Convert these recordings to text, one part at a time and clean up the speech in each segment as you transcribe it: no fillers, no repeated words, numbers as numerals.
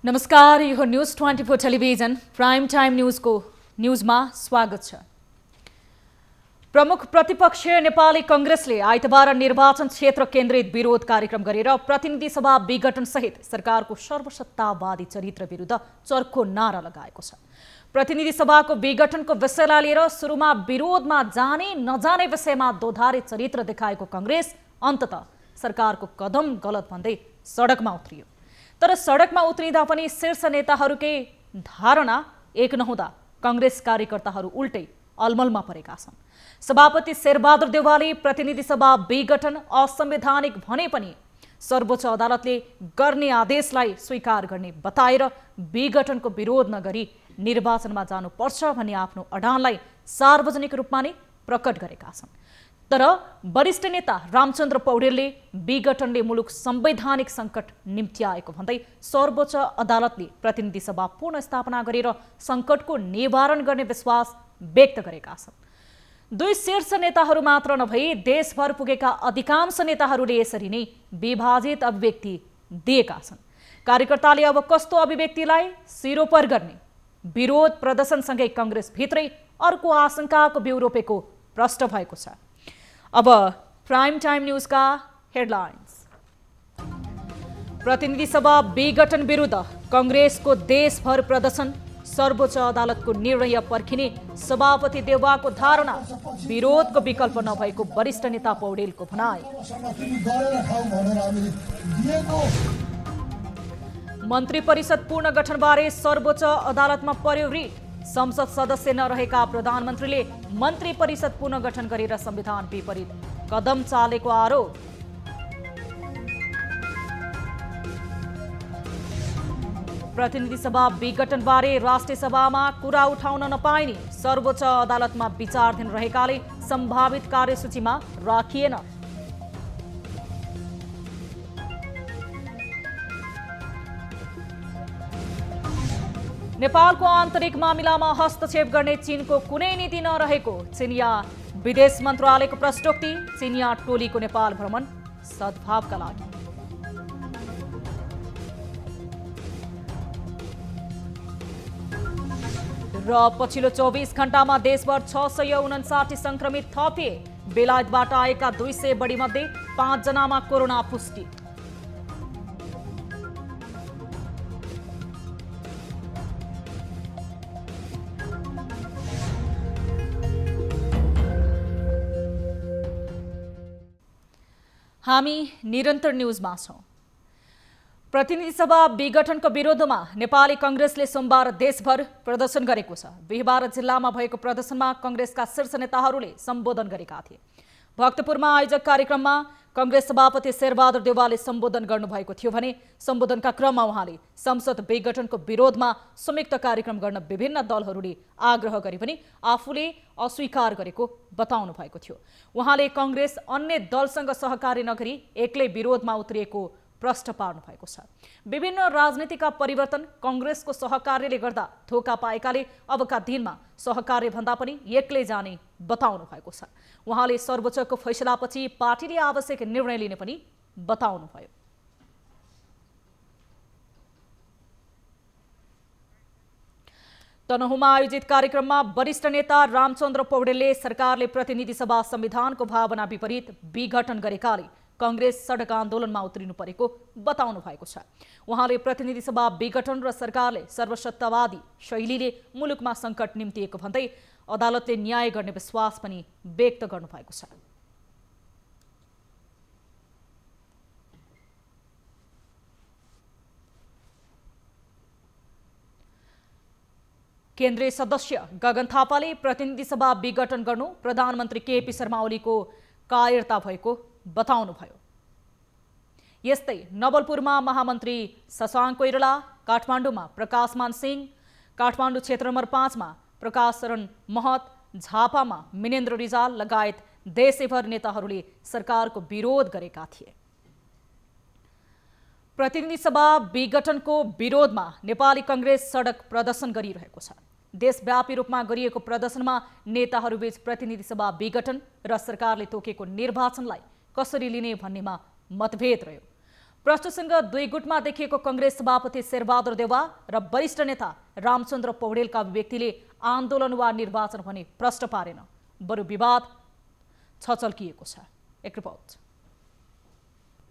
नमस्कार, यो news 24 television prime time न्यूजमा स्वागत छ। प्रमुख प्रतिपक्षीय नेपाली कांग्रेसले आइतबार निर्वाचन क्षेत्र केन्द्रित विरोध कार्यक्रम गरेर प्रतिनिधि सभा विघटन सहित सरकारको सर्वसत्तावादी चरित्र विरुद्ध चर्को नारा लगाएको छ। प्रतिनिधि सभाको विघटनको विषयलाई लिएर सुरुमा विरोधमा जाने नजाने विषयमा दोधारे चरित्र देखाएको कांग्रेस अन्ततः सरकारको कदम गलत भन्दै सडकमा उत्रियो। तर सडकमा उत्रिँदा पनि शीर्ष नेताहरूकै धारणा एक नहुँदा कांग्रेस कार्यकर्ताहरू उल्टै अलमलमा परेका छन्। सभापति शेरबहादुर देउवाले प्रतिनिधि सभा विघटन असंवैधानिक भने पनि सर्वोच्च अदालतले गर्ने आदेशलाई स्वीकार गर्ने बताएर विघटनको विरोध नगरी निर्वाचनमा जानुपर्छ भन्ने आफ्नो अडानलाई सार्वजनिक रूपमा नै प्रकट गरेका छन्। तर वरिष्ठ नेता रामचन्द्र पौडेलले विघटनले मुलुक संवैधानिक संकट निम्त्याएको भन्दै सर्वोच्च अदालतले प्रतिनिधि सभा पुनर्स्थापना गरेर संकटको निवारण गर्ने विश्वास व्यक्त गरेका छन्। दुई शीर्ष नेताहरू मात्र नभई देशभर पुगेका अधिकांश नेताहरूले यसरी नै विभाजित अभिव्यक्ति दिएका छन्। कार्यकर्ताले अब कस्तो अभिव्यक्तिलाई सिरोपर गर्ने विरोध प्रदर्शनसँगै कांग्रेस भित्रै अर्को आशंकाको बिउ रोपेको प्रश्न भएको छ। अब प्राइम टाइम न्यूज का हेडलाइन्स। प्रतिनिधि सभा विघटन विरुद्ध कांग्रेसको देशभर प्रदर्शन, सर्वोच्च अदालतको निर्णय पर्खिने सभापति देउवाको धारणा, विरोधको विकल्प नभएको वरिष्ठ नेता पौडेलको भनाई। मन्त्री परिषद पुनर्गठनबारे सर्वोच्च अदालतमा पर्यो रिट, संसद सदस्य नरहेका प्रधानमन्त्रीले मन्त्री परिषद पुनर्गठन गरेर संविधान विपरीत कदम चालेको आरोप। प्रतिनिधि सभा विघटनबारे राष्ट्रिय सभामा कुरा उठाउन नपाइने, सर्वोच्च अदालतमा विचाराधीन रहेकाले सम्भावित कार्यसूचीमा राखिएन। नेपालको आन्तरिक मामिलामा हस्तक्षेप गर्ने चीनको कुनै नीति नरहेको चीनिया विदेश मन्त्रालयको प्रश्नोक्ति। चीनिया टोलीको नेपाल भ्रमण सद्भावका लागि। र पछिल्लो 24 घण्टामा देशभर 659 संक्रमित थपिए। बेलायतबाट आएका 200 बढी मध्ये 5 जनामा कोरोना पुष्टि। हामी निरन्तर न्यूजमा छौं। प्रतिनिधि सभा विघटनको विरोधमा नेपाली कांग्रेसले सोमबार देशभर प्रदर्शन गरेको छ। बिहीबार जिल्लामा भएको प्रदर्शनमा कांग्रेसका शीर्ष नेताहरूले सम्बोधन गरेका थिए। भक्तपुरमा आयोजक कार्यक्रममा कांग्रेस सभापति शेरबहादुर देउवाले सम्बोधन गर्नुभएको थियो भने सम्बोधनका क्रममा उहाँले संसद विघटनको विरोधमा संयुक्त कार्यक्रम गर्न विभिन्न दलहरूले आग्रह गरे पनि आफूले अस्वीकार गरेको बताउनु भएको थियो। उहाँले कांग्रेस अन्य दलसँग सहकार्य नगरी एक्लै विरोधमा उत्रिएको प्रश्न पार्नु भएको छ। विभिन्न राजनीतिका परिवर्तन कांग्रेसको सहकार्यले गर्दा धोका पाएकाले अबका दिनमा सहकार्य भन्दा पनि एक्लै जाने बताउनु भएको छ। उहाँले सर्वोच्चको फैसलापछि पार्टीले आवश्यक निर्णय लिने पनि बताउनु भयो। तनहुमा आयोजित कार्यक्रममा वरिष्ठ नेता रामचन्द्र पौडेलले सरकारले प्रतिनिधि सभा संविधानको भावना विपरीत विघटन गरेकाले कांग्रेस सडक आन्दोलनमा उत्रिनु परेको बताउनु भएको छ। उहाँले प्रतिनिधि सभा विघटन र सरकारले सर्वसत्तावादी शैलीले मुलुकमा संकट निम्तिएको भन्दै अदालतले न्याय गर्ने विश्वास पनि व्यक्त गर्नु भएको छ। केन्द्रीय सदस्य गगन थापाले प्रतिनिधि सभा विघटन गर्नु प्रधानमन्त्री केपी शर्मा ओलीको कायरता भएको बताउनुभयो। यस्तै नवलपुरमा महामन्त्री शशाङ्क कोइराला, काठमाडौँमा प्रकाशमान सिंह, काठमाडौँ क्षेत्र नम्बर 5 मा प्रकाश शरण महत, झापामा मिनेन्द्र रिजाल लगायत देशैभर नेताहरूले सरकारको विरोध गरेका थिए। प्रतिनिधि सभा विघटनको विरोधमा नेपाली कांग्रेस सडक प्रदर्शन गरिरहेको छ। देशव्यापी रूपमा गरिएको प्रदर्शनमा नेताहरूबीच प्रतिनिधि सभा विघटन र सरकारले तोकेको निर्वाचनलाई कसरी लिने भन्नेमा मतभेद रह्यो। प्रश्नसँग दुई गुटमा देखिएको कांग्रेस सभापति शेरबहादुर देउवा र वरिष्ठ नेता रामचन्द्र पौडेलका अभिव्यक्तिले आन्दोलन वा निर्वाचन भनी प्रश्न पारेन, बरु विवाद छचल्किएको छ। एक रिपोर्ट।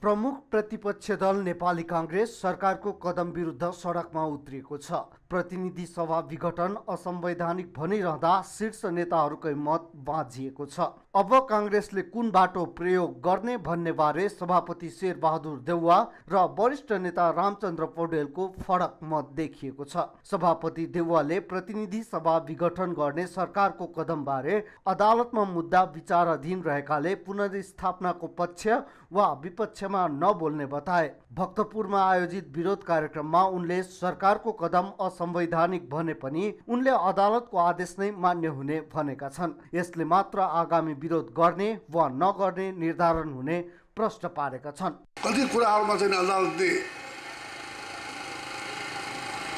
प्रमुख प्रतिपक्ष दल नेपाली कांग्रेस सरकारको कदम विरुद्ध सडकमा उत्रिएको छ। प्रतिनिधि सभा विघटन असंवैधानिक भनिरहँदा शीर्ष नेताहरूकै मत बाँझिएको छ। अब कांग्रेसले कुन बाटो प्रयोग गर्ने भन्ने बारे सभापति शेरबहादुर देउवा र वरिष्ठ नेता रामचन्द्र पौडेलको फरक मत देखिएको छ। सभापति देउवाले प्रतिनिधि सभा विघटन गर्ने सरकारको कदम बारे अदालतमा मुद्दा विचाराधीन रहेकाले पुनर्स्थापनाको पक्ष वा विपक्षमा नबोल्ने बताए। भक्तपुरमा आयोजित विरोध कार्यक्रममा उनले सरकारको कदम असंवैधानिक भने पनि उनले अदालतको आदेश नै मान्य हुने भनेका छन्। यसले मात्र आगामी विरोध गर्ने वा नगर्ने निर्धारण हुने प्रश्न पारेका छन्। कति कुराहरूमा चाहिँ अदालतले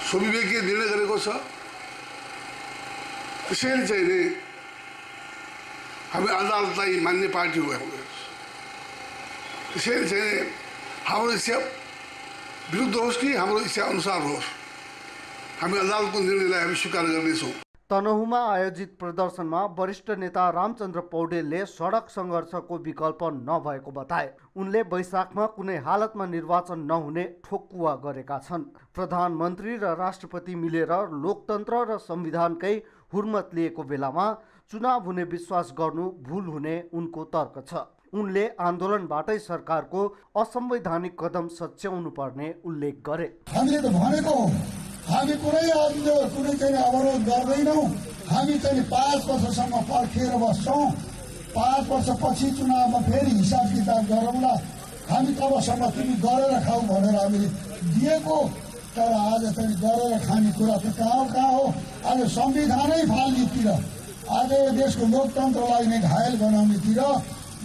सुविवेकी निर्णय गरेको छ। त्यसैले चाहिँ हामी अदालतलाई मान्ने पार्टी हो। त्यसैले चाहिँ हाम्रो इच्छा विरुद्ध होस् कि हाम्रो इच्छा अनुसार होस्, हामी अदालतको निर्णयलाई हामी स्वीकार गर्नेछौँ। तनहुमा आयोजित प्रदर्शनमा वरिष्ठ नेता रामचन्द्र पौडेलले सडक सङ्घर्षको विकल्प नभएको बताए। उनले वैशाखमा कुनै हालतमा निर्वाचन नहुने ठोक्कुवा गरेका छन्। प्रधानमन्त्री र राष्ट्रपति मिलेर लोकतन्त्र र संविधानकै हुर्मत लिएको बेलामा चुनाव हुने विश्वास गर्नु भुल हुने उनको तर्क छ। उनले आन्दोलनबाटै सरकारको असंवैधानिक कदम सच्याउनु पर्ने उल्लेख गरे। हामीले त भनेको हामी कुनै चाहिँ अवरोध गर्दैनौँ। हामी चाहिँ 5 वर्षसम्म पर्खेर बस्छौँ। 5 वर्षपछि चुनावमा फेरि हिसाब किताब गरौँला। हामी तबसम्म तिमी गरेर खाऊ भनेर हामीले दिएको। तर आज चाहिँ गरेर खाने कुरा त कहाँ हो। आज संविधानै फाल्नेतिर, आज देशको लोकतन्त्रलाई नै घायल बनाउनेतिर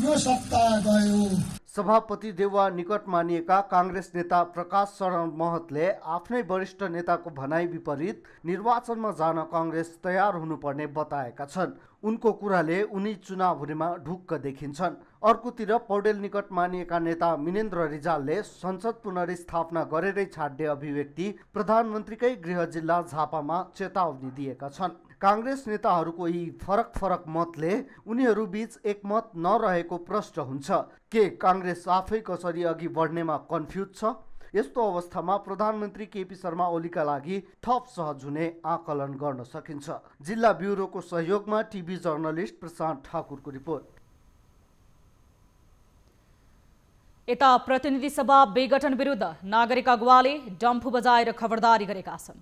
यो सत्ता गयो। सभापति देउवा निकट मानिएका कांग्रेस नेता प्रकाश शरण महतले आफ्नै वरिष्ठ नेताको भनाई विपरीत निर्वाचनमा जान कांग्रेस तयार हुनुपर्ने बताएका छन्। उनको कुराले उनी चुनाव हुनेमा ढुक्क देखिन्छन्। अर्कोतिर पौडेल निकट मानिएका नेता मिनेन्द्र रिजालले संसद पुनर्स्थापना गरेरै छाड्ने अभिव्यक्ति प्रधानमन्त्रीकै गृह जिल्ला झापामा चेतावनी दिएका छन्। कांग्रेस नेताहरूको यी फरक मतले उनीहरू बीच एकमत नरहेको प्रश्न हुन्छ। के कांग्रेस आफै कसरी अघि बढ्नेमा कन्फ्युज छ? यस्तो अवस्थामा प्रधानमन्त्री केपी शर्मा ओलीका लागि थप सहज हुने आकलन गर्न सकिन्छ। जिल्ला ब्युरोको सहयोगमा टिभी जर्नलिस्ट प्रशान्त ठाकुरको रिपोर्ट। यता प्रतिनिधि सभा विघटन विरुद्ध नागरिक अगुवाले डम्फु बजाएर खबरदारी गरेका छन्।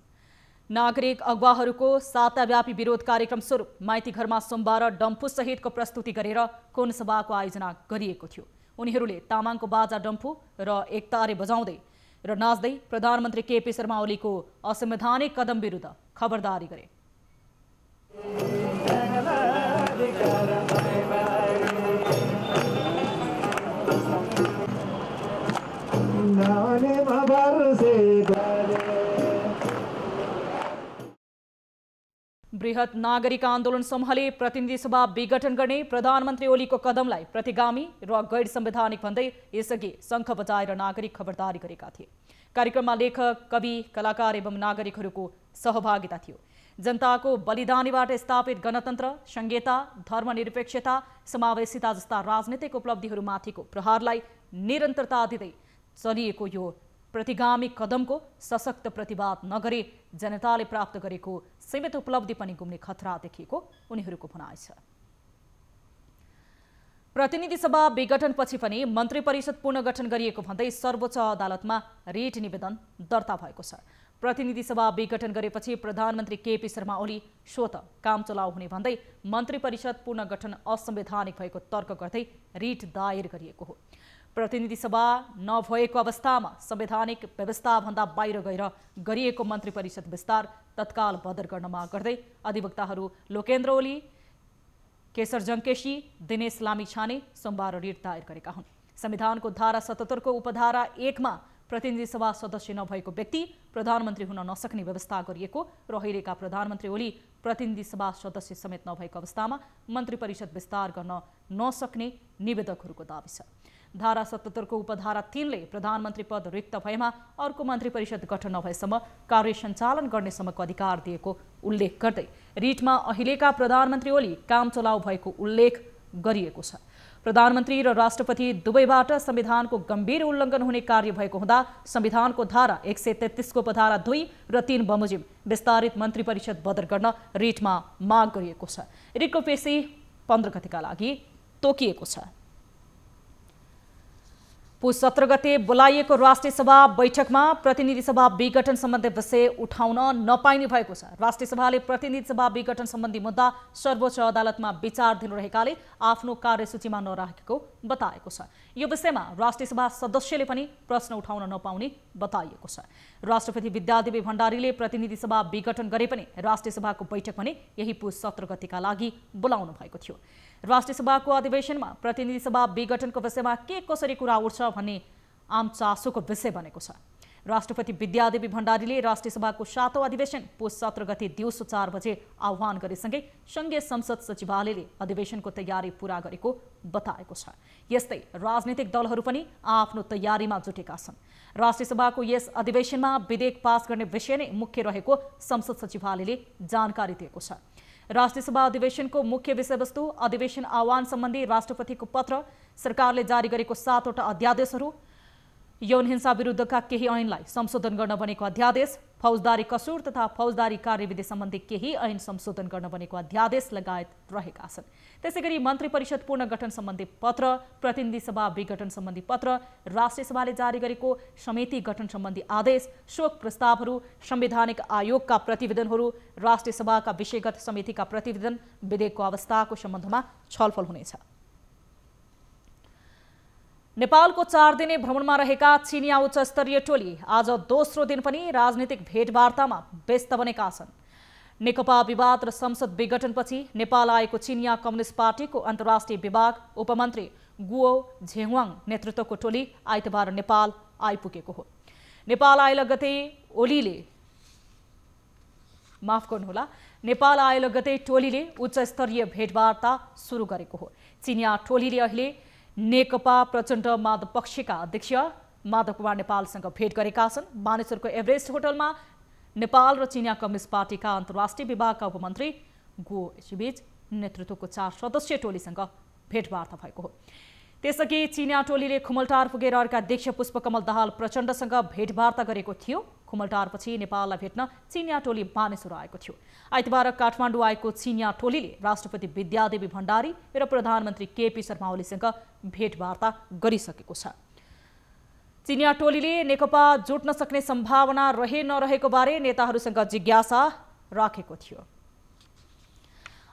नागरिक अगुवाहरूको साताव्यापी विरोध कार्यक्रम स्वरूप माइती घरमा सोमबार डम्फु सहितको प्रस्तुति गरेर कोन सभाको आयोजना गरिएको थियो। उनीहरूले तामाङको बाजा डम्फु र एकतारे बजाउँदै र नाच्दै प्रधानमन्त्री केपी शर्मा ओलीको असंवैधानिक कदम विरुद्ध खबरदारी गरे। बृहत नागरिक आन्दोलन समूहले प्रतिनिधि सभा विघटन गर्ने प्रधानमन्त्री ओलीको कदमलाई प्रतिगामी र गैर संवैधानिक भन्दै यसअघि शङ्ख बजाएर नागरिक खबरदारी गरेका थिए। कार्यक्रममा लेखक, कवि, कलाकार एवं नागरिकहरूको सहभागिता थियो। जनताको बलिदानीबाट स्थापित गणतन्त्र, संघीयता, धर्मनिरपेक्षता, समावेशिता जस्ता राजनीतिक उपलब्धिहरूमाथिको प्रहारलाई निरन्तरता दिँदै चलिएको यो प्रतिगामी कदमको सशक्त प्रतिवाद नगरे जनताले प्राप्त गरेको सीमित उपलब्धि पनि गुम्ने खतरा देखिएको उनीहरूको भनाइ छ। प्रतिनिधि सभा विघटनपछि पनि मन्त्री परिषद पुनर्गठन गरिएको भन्दै सर्वोच्च अदालतमा रिट निवेदन दर्ता भएको छ। प्रतिनिधि सभा विघटन गरेपछि प्रधानमन्त्री केपी शर्मा ओली स्वतः काम चलाउ हुने भन्दै मन्त्री परिषद पुनर्गठन असंवैधानिक भएको तर्क गर्दै रिट दायर गरिएको हो। प्रतिनिधि सभा नभएको अवस्थामा संवैधानिक व्यवस्थाभन्दा बाहिर गएर गरिएको मन्त्री परिषद विस्तार तत्काल बदर गर्न माग गर्दै अधिवक्ताहरू लोकेन्द्र ओली, केशर जङ्केशी, दिनेश लामिछाने सोमबार रिट दायर गरेका हुन्। संविधानको धारा 77 को उपधारा 1 मा प्रतिनिधि सभा सदस्य नभएको व्यक्ति प्रधानमन्त्री हुन नसक्ने व्यवस्था गरिएको र अहिलेका प्रधानमन्त्री ओली प्रतिनिधि सभा सदस्य समेत नभएको अवस्थामा मन्त्री परिषद विस्तार गर्न नसक्ने निवेदकहरूको दाबी छ। धारा 77 को उपधारा 3 ले प्रधानमन्त्री पद रिक्त भएमा अर्को मन्त्री परिषद गठन नभएसम्म कार्य सञ्चालन गर्नेसम्मको अधिकार दिएको उल्लेख गर्दै रिटमा अहिलेका प्रधानमन्त्री ओली काम चलाउ भएको उल्लेख गरिएको छ। प्रधानमन्त्री र राष्ट्रपति दुवैबाट संविधानको गम्भीर उल्लङ्घन हुने कार्य भएको हुँदा संविधानको धारा 133 को उपधारा 2 र 3 बमोजिम विस्तारित मन्त्री परिषद बदर गर्न रिटमा माग गरिएको छ। रिटको पेशी 15 गतेका लागि तोकिएको छ। पुस 17 गते बोलाइएको राष्ट्रिय सभा बैठकमा प्रतिनिधि सभा विघटन सम्बन्धी विषय उठाउन नपाइने भएको छ। राष्ट्रिय सभाले प्रतिनिधि सभा विघटन सम्बन्धी मुद्दा सर्वोच्च अदालतमा विचाराधीन रहेकाले आफ्नो कार्यसूचीमा नराखेको बताएको छ। यो विषयमा राष्ट्रिय सभा सदस्यले पनि प्रश्न उठाउन नपाउने बताइएको छ। राष्ट्रपति विद्यादेवी भण्डारीले प्रतिनिधि सभा विघटन गरे पनि राष्ट्रिय सभाको बैठक भने यही पुस 17 गतेका लागि बोलाउनु भएको थियो। राष्ट्रिय सभाको अधिवेशनमा प्रतिनिधि सभा विघटनको विषयमा के कसरी कुरा उठ्छ भन्ने आम चासोको विषय बनेको छ। राष्ट्रपति विद्यादेवी भण्डारीले राष्ट्रिय सभाको 7औं अधिवेशन पुस 17 गते दिउँसो 4 बजे आह्वान गरेसँगै संघीय संसद सचिवालयले अधिवेशनको तयारी पूरा गरेको बताएको छ। यस्तै राजनीतिक दलहरू पनि आफ्नो तयारीमा जुटेका छन्। राष्ट्रिय सभाको यस अधिवेशनमा विधेयक पास गर्ने विषय नै मुख्य रहेको संसद सचिवालयले जानकारी दिएको छ। राष्ट्रिय सभा अधिवेशनको मुख्य विषयवस्तु अधिवेशन आह्वान सम्बन्धी राष्ट्रपतिको पत्र, सरकारले जारी गरेको 7वटा अध्यादेशहरू, यौन हिंसा विरुद्धका केही ऐनलाई संशोधन गर्न बनेको अध्यादेश, फौजदारी कसुर तथा फौजदारी कार्यविधि सम्बन्धी केही ऐन संशोधन गर्न बनेको अध्यादेश लगायत रहेका छन्। त्यसैगरी मन्त्री परिषद पुनर्गठन सम्बन्धी पत्र, प्रतिनिधि सभा विघटन सम्बन्धी पत्र, राष्ट्रिय सभाले जारी गरेको समिति गठन सम्बन्धी आदेश, शोक प्रस्तावहरू, संवैधानिक आयोगका प्रतिवेदनहरू, राष्ट्रिय सभाका विषयगत समितिका प्रतिवेदन, विधेयकको अवस्थाको सम्बन्धमा छलफल हुनेछ। नेपालको 4 दिने भ्रमणमा रहेका चिनिया उच्च स्तरीय टोली आज दोस्रो दिन पनि राजनीतिक भेटवार्तामा व्यस्त बनेका छन्। नेकपा विवाद र संसद विघटनपछि नेपाल आएको चिनिया कम्युनिस्ट पार्टीको अन्तर्राष्ट्रिय विभाग उपमन्त्री गुओ झेङवाङ नेतृत्वको टोली आइतबार नेपाल आइपुगेको हो। नेपाल आए लगतै टोलीले उच्च स्तरीय भेटवार्ता सुरु गरेको हो। चिनिया टोलीले अहिले नेकपा प्रचण्ड माधव पक्षका अध्यक्ष माधव कुमार नेपालसँग भेट गरेका छन्। मानेसरको एभरेस्ट होटलमा नेपाल र चिनिया कम्युनिस्ट पार्टीका अन्तर्राष्ट्रिय विभागका उपमन्त्री गुओ एचबीच नेतृत्वको 4 सदस्यीय टोलीसँग भेटवार्ता भएको हो। त्यसअघि चिनिया टोलीले खुमलटार पुगेर अर्का अध्यक्ष पुष्पकमल दाहाल प्रचण्डसँग भेटवार्ता गरेको थियो। खुमलटारपछि नेपाललाई भेट्न चिनिया टोली मानेसर आएको थियो। आइतबार काठमाडौँ आएको चिनिया टोलीले राष्ट्रपति विद्यादेवी भण्डारी र प्रधानमन्त्री केपी शर्मा ओलीसँग भेटवार्ता गरिसकेको छ। चिनिया टोलीले नेकपा जुट्न सक्ने सम्भावना रहे नरहेको बारे नेताहरूसँग जिज्ञासा राखेको थियो।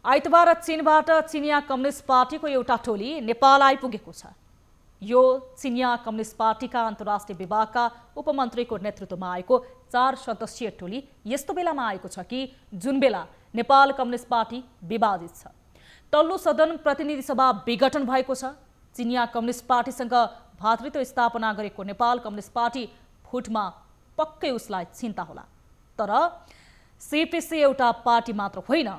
आइतबार चीनबाट चिनिया कम्युनिस्ट पार्टीको एउटा टोली नेपाल आइपुगेको छ। यो चिनिया कम्युनिस्ट पार्टीका अन्तर्राष्ट्रिय विभागका उपमन्त्रीको नेतृत्वमा आएको 4 सदस्यीय टोली यस्तो बेलामा आएको छ कि जुन बेला नेपाल कम्युनिस्ट पार्टी विभाजित छ। तल्लो सदन प्रतिनिधि सभा विघटन भएको छ। चिनिया कम्युनिस्ट पार्टीसँग भातृत्व स्थापना गरेको नेपाल कम्युनिस्ट पार्टी फुटमा पक्कै उसलाई चिन्ता होला। तर सीपीसी एउटा पार्टी मात्र होइन,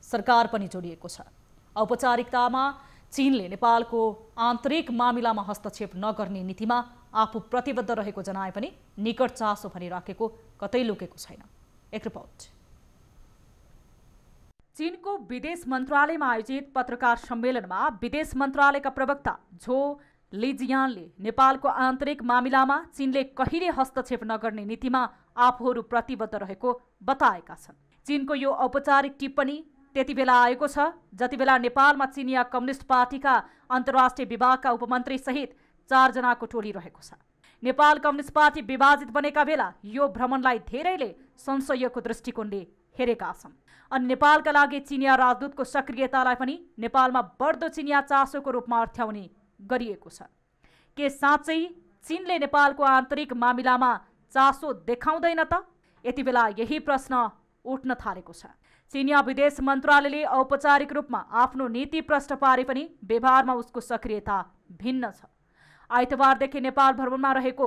सरकार पनि जोडिएको छ। औपचारिकतामा चीनले नेपालको आन्तरिक मामिलामा हस्तक्षेप नगर्ने नीतिमा आफू प्रतिबद्ध रहेको जनाए पनि निकट चासो भनिराखेको कतै लुकेको छैन। एक रिपोर्ट। चीनको विदेश मन्त्रालयमा आयोजित पत्रकार सम्मेलनमा विदेश मन्त्रालयका प्रवक्ता झो लिजियानले नेपालको आन्तरिक मामिलामा चीनले कहिले हस्तक्षेप नगर्ने नीतिमा आफूहरू प्रतिबद्ध रहेको बताएका छन्। चीनको यो औपचारिक टिप्पणी त्यति बेला आएको छ जति बेला नेपालमा चिनिया कम्युनिस्ट पार्टीका अन्तर्राष्ट्रिय विभागका उपमन्त्री सहित 4 जनाको टोली रहेको छ। नेपाल कम्युनिस्ट पार्टी विभाजित बनेका बेला यो भ्रमणलाई धेरैले संशयको दृष्टिकोणले हेरेका छन्। अनि नेपालका लागि चिनिया राजदूतको सक्रियतालाई पनि नेपालमा बढ्दो चिनिया चासोको रूपमा अर्थ्याउने गरिएको छ। के साँच्चै चीनले नेपालको आन्तरिक मामिलामा चासो देखाउँदैन त? यति बेला यही प्रश्न उठ्न थालेको छ। चिनिया विदेश मन्त्रालयले औपचारिक रूपमा आफ्नो नीति प्रष्ट पारे पनि व्यवहारमा उसको सक्रियता भिन्न छ। आइतबारदेखि नेपाल भ्रमणमा रहेको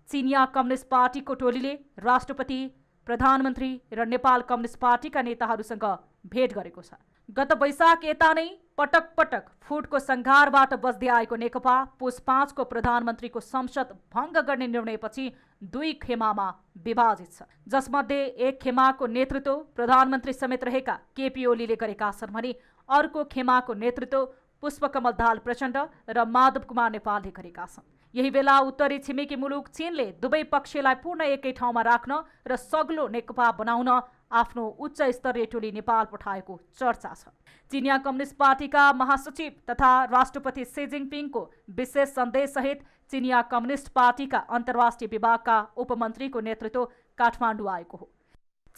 चिनिया कम्युनिस्ट पार्टीको टोलीले राष्ट्रपति, प्रधानमन्त्री र नेपाल कम्युनिस्ट पार्टीका नेताहरूसँग भेट गरेको छ। गत वैशाख यता नै पटक पटक फुटको संघारबाट बस्दै आएको नेकपा पुस 5 को प्रधानमन्त्रीको संसद भङ्ग गर्ने निर्णयपछि 2 खेमामा विभाजित छ, जसमध्ये एक खेमाको नेतृत्व प्रधानमन्त्री समेत रहेका केपी ओलीले गरेका छन् भने अर्को खेमाको नेतृत्व पुष्पकमल दाहाल प्रचण्ड र माधव कुमार नेपालले गरेका छन्। यही बेला उत्तरी छिमेकी मुलुक चीनले दुवै पक्षलाई पूर्ण एकै ठाउँमा राख्न र सग्लो नेकपा बनाउन आफ्नो उच्च स्तरीय टोली नेपाल पठाएको चर्चा छ। चिनिया कम्युनिस्ट पार्टीका महासचिव तथा राष्ट्रपति सी जिनपिङको विशेष सन्देशसहित चिनिया कम्युनिस्ट पार्टीका अन्तर्राष्ट्रिय विभागका उपमन्त्रीको नेतृत्व काठमाडौँ आएको हो।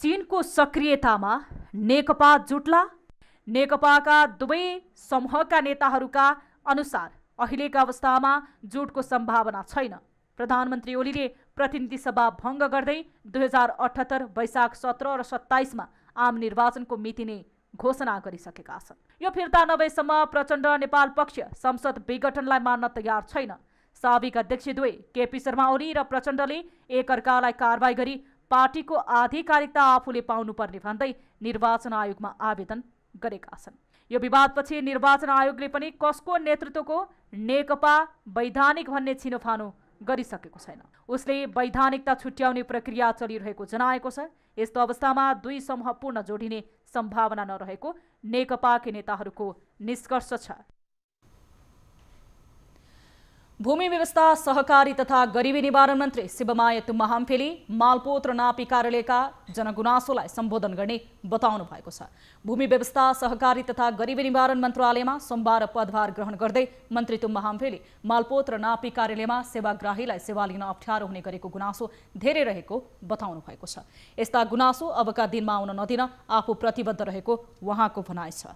चीनको सक्रियतामा नेकपा जुट्ला? नेकपाका दुवै समूहका नेताहरूका अनुसार अहिलेका अवस्थामा जुटको सम्भावना छैन। प्रधानमन्त्री ओलीले प्रतिनिधि सभा भङ्ग गर्दै 2078 वैशाख 17 र 27 आम निर्वाचनको मिति नै घोषणा गरिसकेका छन्। यो फिर्ता नभएसम्म प्रचण्ड नेपाल पक्ष संसद विघटनलाई मान्न तयार छैन। साबिक अध्यक्ष दुवै केपी शर्मा ओली र प्रचण्डले एकअर्कालाई कारबाही गरी पार्टीको आधिकारिकता आफूले पाउनुपर्ने भन्दै निर्वाचन आयोगमा आवेदन गरेका छन्। यो विवादपछि निर्वाचन आयोगले पनि कसको नेतृत्वको नेकपा वैधानिक भन्ने छिनोफानो गरिसकेको छैन। उसले वैधानिकता छुट्याउने प्रक्रिया चलिरहेको जनाएको छ। यस्तो अवस्थामा 2 समूह पूर्ण जोडिने सम्भावना नरहेको नेकपाका नेताहरूको निष्कर्ष छ। भूमि व्यवस्था, सहकारी तथा गरिबी निवारण मन्त्री शिवमाया तुम्मा हम्फेले मालपोत र नापी कार्यालयका जनगुनासोलाई सम्बोधन गर्ने बताउनु भएको छ। भूमि व्यवस्था, सहकारी तथा गरिबी निवारण मन्त्रालयमा सोमबार पदभार ग्रहण गर्दै मन्त्री तुम्मा हम्फेले मालपोत र नापी कार्यालयमा सेवाग्राहीलाई सेवा लिन अप्ठ्यारो हुने गरेको गुनासो धेरै रहेको बताउनु भएको छ। यस्ता गुनासो अबका दिनमा आउन नदिन आफू प्रतिबद्ध रहेको उहाँको भनाइ छ।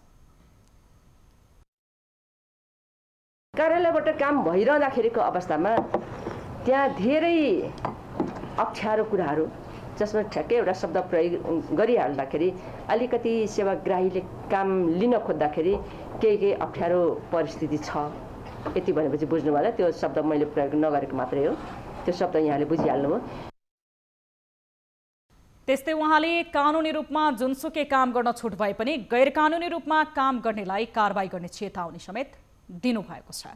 कार्यालयबाट काम भइरहँदाखेरिको अवस्थामा त्यहाँ धेरै अप्ठ्यारो कुराहरू, जसमा ठ्याक्कै एउटा शब्द प्रयोग गरिहाल्दाखेरि अलिकति सेवाग्राहीले काम लिन खोज्दाखेरि केही अप्ठ्यारो परिस्थिति छ, यति भनेपछि बुझ्नु होला। त्यो शब्द मैले प्रयोग नगरेको मात्रै हो, त्यो शब्द यहाँले बुझिहाल्नुभयो। त्यस्तै उहाँले कानुनी रूपमा जुनसुकै काम गर्न छुट भए पनि गैर कानुनी रूपमा काम गर्नेलाई कारबाही गर्ने चेतावनी समेत दिनुभएको छ।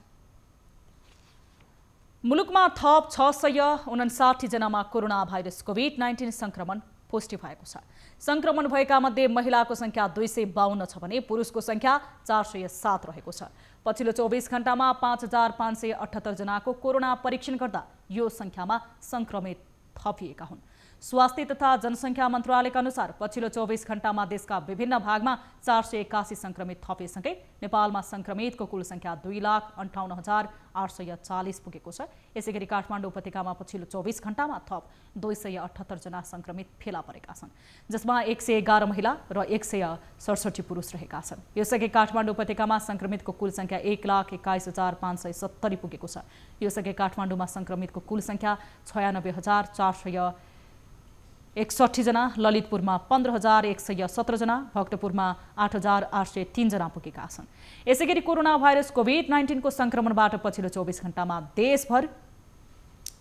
मुलुकमा थप 659 जनामा कोरोना भाइरस कोभिड-19 संक्रमण पुष्टि भएको छ। संक्रमण भएका मध्ये महिलाको संख्या 252 छ भने पुरुषको संख्या 407 रहेको छ। पछिल्लो 24 घण्टामा 5578 जनाको कोरोना परीक्षण गर्दा यो संख्यामा संक्रमित थपिएका हुन्। स्वास्थ्य तथा जनसङ्ख्या मन्त्रालयका अनुसार पछिल्लो 24 घण्टामा देशका विभिन्न भागमा 481 संक्रमित थपेसँगै नेपालमा संक्रमितको कुल संख्या 2,58,840 पुगेको छ। यसैगरी काठमाडौँ उपत्यकामा पछिल्लो 24 घण्टामा थप 278 जना संक्रमित फेला परेका छन्, जसमा 111 महिला र 167 पुरुष रहेका छन्। यसअघि काठमाडौँ उपत्यकामा संक्रमितको कुल संख्या 1,21,570 पुगेको छ। यसअघि काठमाडौँमा संक्रमितको कुल संख्या 96,461 जना, ललितपुरमा 15,117 जना, भक्तपुरमा 8,803 जना पुगेका छन्। यसैगरी कोरोना भाइरस कोभिड-19 को संक्रमणबाट पछिल्लो 24 घण्टामा देशभर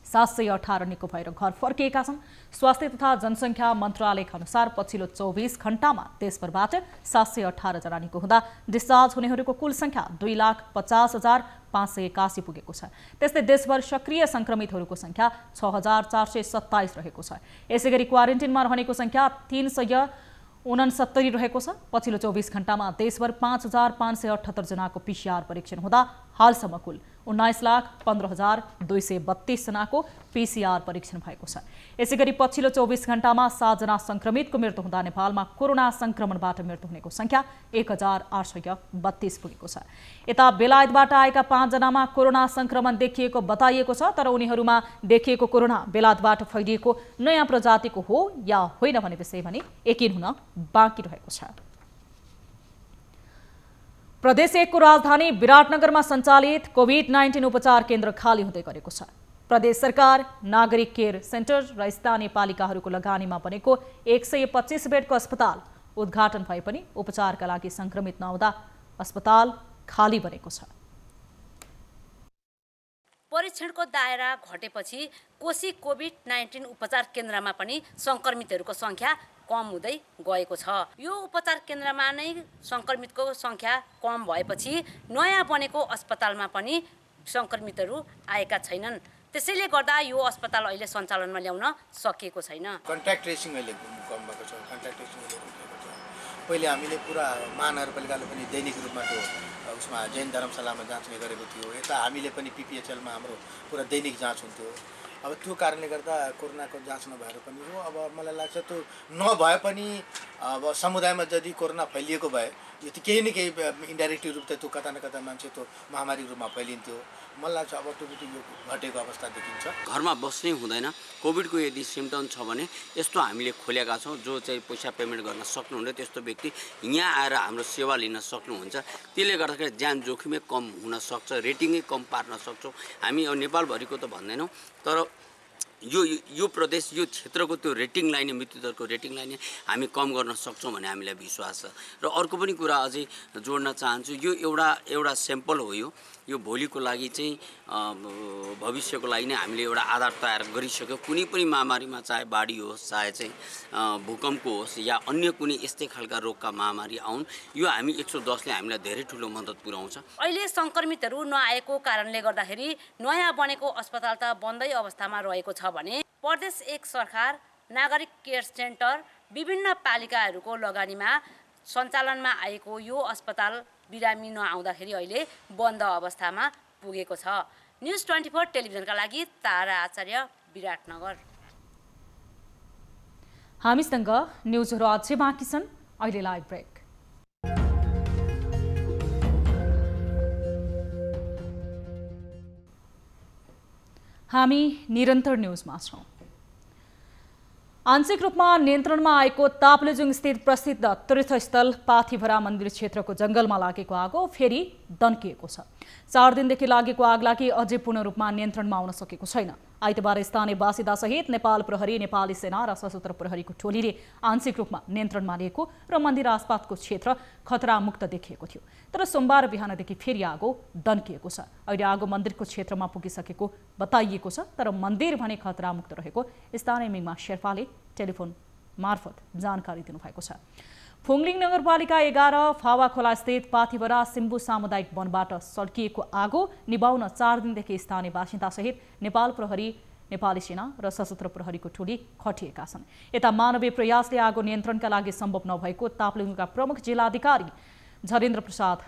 718 निको भएर घर फर्किएका छन्। स्वास्थ्य तथा जनसङ्ख्या मन्त्रालयका अनुसार पछिल्लो 24 घण्टामा देशभरबाट 718 जना निको हुँदा डिस्चार्ज हुनेहरूको कुल संख्या 2,50,581 पुगेको छ। त्यस्तै देशभर सक्रिय संक्रमितहरूको संख्या 6,427 रहेको छ। यसैगरी क्वारेन्टिनमा रहनेको संख्या 369 रहेको छ। पछिल्लो 24 घण्टामा देशभर 5,578 जनाको PCR परीक्षण हुँदा हालसम्म कुल 19,15,232 जनाको PCR परीक्षण भएको छ। यसैगरी पछिल्लो 24 घण्टामा 7 जना संक्रमितको मृत्यु हुँदा नेपालमा कोरोना संक्रमणबाट मृत्यु हुनेको संख्या 1,832 पुगेको छ। यता बेलायतबाट आएका 5 जनामा कोरोना संक्रमण देखिएको बताइएको छ, तर उनीहरूमा देखिएको कोरोना बेलायतबाट फैलिएको नयाँ प्रजातिको हो या होइन भन्ने विषय भने यकिन हुन बाँकी रहेको छ। प्रदेश 1 को राजधानी विराटनगरमा सञ्चालित कोभिड-19 उपचार केन्द्र खाली हुँदै गरेको छ। प्रदेश सरकार, नागरिक केयर सेन्टर र स्थानीय पालिकाहरूको लगानीमा बनेको 125 बेडको अस्पताल उद्घाटन भए पनि उपचारका लागि संक्रमित नहुँदा अस्पताल खाली बनेको छ। परीक्षणको दायरा घटेपछि कोशी कोभिड-19 उपचार केन्द्रमा पनि संक्रमितहरूको संख्या कम हुँदै गएको छ। यो उपचार केन्द्रमा नै संक्रमितको संख्या कम भएपछि नयाँ बनेको अस्पतालमा पनि संक्रमितहरू आएका छैनन्। त्यसैले गर्दा यो अस्पताल अहिले सञ्चालनमा ल्याउन सकिएको छैन। कन्ट्याक्ट ट्रेसिङ अहिले कम भएको छ। कन्ट्याक्ट ट्रेसिङ पहिले हामीले पुरा महानगरपालिकाले पनि दैनिक रूपमा त्यो उसमा जैन धर्मशालामा जाँच्ने गरेको थियो। यता हामीले पनि PPHL-मा हाम्रो पुरा दैनिक जाँच हुन्थ्यो। अब त्यो कारणले गर्दा कोरोनाको जाँच नभएर पनि हो। अब मलाई लाग्छ त्यो नभए पनि अब समुदायमा यदि कोरोना फैलिएको भए यो त केही न केही इन्डाइरेक्टली रूप त त्यो कता न कता मान्छे त्यो महामारी रूपमा फैलिन्थ्यो। मलाई लाग्छ अब त्यो यो घटेको अवस्था देखिन्छ। घरमा बस्नै हुँदैन। कोभिडको यदि सिम्टम छ भने यस्तो हामीले खोलेका छौँ। जो चाहिँ पैसा पेमेन्ट गर्न सक्नुहुन्न त्यस्तो व्यक्ति यहाँ आएर हाम्रो सेवा लिन सक्नुहुन्छ। त्यसले गर्दाखेरि ज्यान जोखिमै कम हुन सक्छ, रेटिङै कम पार्न सक्छौँ। हामी नेपालभरिको त भन्दैनौँ, तर यो प्रदेश यो क्षेत्रको त्यो रेटिङलाई नै मृत्युदरको रेटिङलाई नै हामी कम गर्न सक्छौँ भन्ने हामीलाई विश्वास छ। र अर्को पनि कुरा अझै जोड्न चाहन्छु, यो एउटा स्याम्पल हो। यो भोलिको लागि चाहिँ भविष्यको लागि नै हामीले एउटा आधार तयार गरिसक्यो। कुनै पनि महामारीमा चाहे बाढी होस्, चाहे चाहिँ भूकम्पको होस् या अन्य कुनै यस्तै खालका रोगका महामारी आउन्, यो हामी 110ले हामीलाई धेरै ठुलो मद्दत पुर्याउँछ। अहिले संक्रमितहरू नआएको कारणले गर्दाखेरि नयाँ बनेको अस्पताल त बन्दै अवस्थामा रहेको छ भने प्रदेश 1 सरकार, नागरिक केयर सेन्टर, विभिन्न पालिकाहरूको लगानीमा सञ्चालनमा आएको यो अस्पताल बिरामी नआउँदाखेरि अहिले बन्द अवस्थामा पुगेको छ। न्युज 24 टेलिभिजनका लागि तारा आचार्य, विराटनगर। हामीसँग न्युजहरू अझै बाँकी छन्। अहिले लाइभ ब्रेक। हामी निरन्तर न्युजमा छौँ। आंशिक रूपमा नियन्त्रणमा आएको ताप्लेजुङ स्थित प्रसिद्ध तीर्थस्थल पाथिभरा मन्दिर क्षेत्रको जंगलमा लागेको आगो फेरि दन्किएको छ। 4 दिनदेखि लागेको आगलागी अझै पूर्ण रूपमा नियन्त्रणमा आउन सकेको छैन। आइतबार स्थानीय बासिन्दा सहित नेपाल प्रहरी, नेपाली सेना र सशस्त्र प्रहरीको टोलीले आंशिक रूपमा नियन्त्रणमा लिएको र मन्दिर आसपासको क्षेत्र खतरामुक्त देखिएको थियो। तर सोमबार बिहानदेखि फेरि आगो दन्किएको छ। अहिले आगो मन्दिरको क्षेत्रमा पुगिसकेको बताइएको छ, तर मन्दिर भने खतरामुक्त रहेको स्थानीय मिङमा शेर्पाले टेलिफोन मार्फत जानकारी दिनुभएको छ। फुङलिङ नगरपालिका 11 फावा खोला स्थित पाथिभरा सिम्बु सामुदायिक वनबाट सड्किएको आगो निभाउन 4 दिनदेखि स्थानीय बासिन्दा सहित नेपाल प्रहरी, नेपाली सेना र सशस्त्र प्रहरीको टोली खटिएका छन्। यता मानवीय प्रयासले आगो नियन्त्रणका लागि सम्भव नभएको ताप्लेजुङका प्रमुख जिल्लाधिकारी झरेन्द्र प्रसाद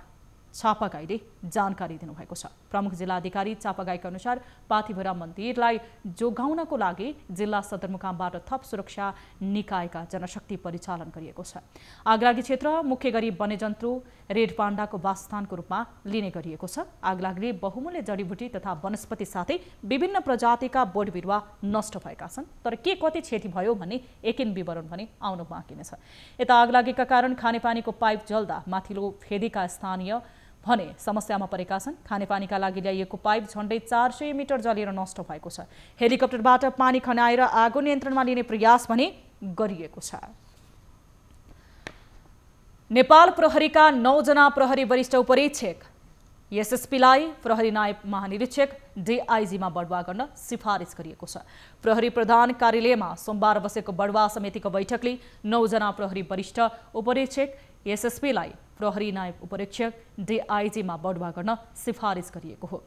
चापागाईले जानकारी दिनुभएको छ। प्रमुख जिल्लाधिकारी चापागाईका अनुसार पाथिभरा मन्दिरलाई जोगाउनको लागि जिल्ला सदरमुकामबाट थप सुरक्षा निकायका जनशक्ति परिचालन गरिएको छ। आगलागी क्षेत्र मुख्य गरी वन्यजन्तु रेड पाण्डाको वासस्थानको रूपमा लिने गरिएको छ। आगलागीले बहुमूल्य जडीबुटी तथा वनस्पति साथै विभिन्न प्रजातिका बोट बिरुवा नष्ट भएका छन्। तर के कति क्षति भयो भन्ने एकिन विवरण भने आउन बाँकी नै छ। यता आगलागीका कारण खानेपानीको पाइप जल्दा माथिल्लो फेदीका स्थानीय भने समस्यामा परेका छन्। खानेपानीका लागि ल्याइएको पाइप झण्डै 400 मिटर जलेर नष्ट भएको छ। हेलिकप्टरबाट पानी खनाएर आगो नियन्त्रणमा लिने प्रयास भने गरिएको छ। नेपाल प्रहरीका 9 जना प्रहरी वरिष्ठ उपरीक्षक एसएसपीलाई प्रहरी नायब महानिरीक्षक डीआईजीमा बढुवा गर्न सिफारिस गरिएको छ। प्रहरी प्रधान कार्यालयमा सोमबार बसेको बढुवा समितिको बैठकले 9 जना प्रहरी वरिष्ठ उपरीक्षक एसएसपीलाई प्रहरी नायब उपरीक्षक डीआईजीमा बढुवा गर्न सिफारिस गरिएको हो।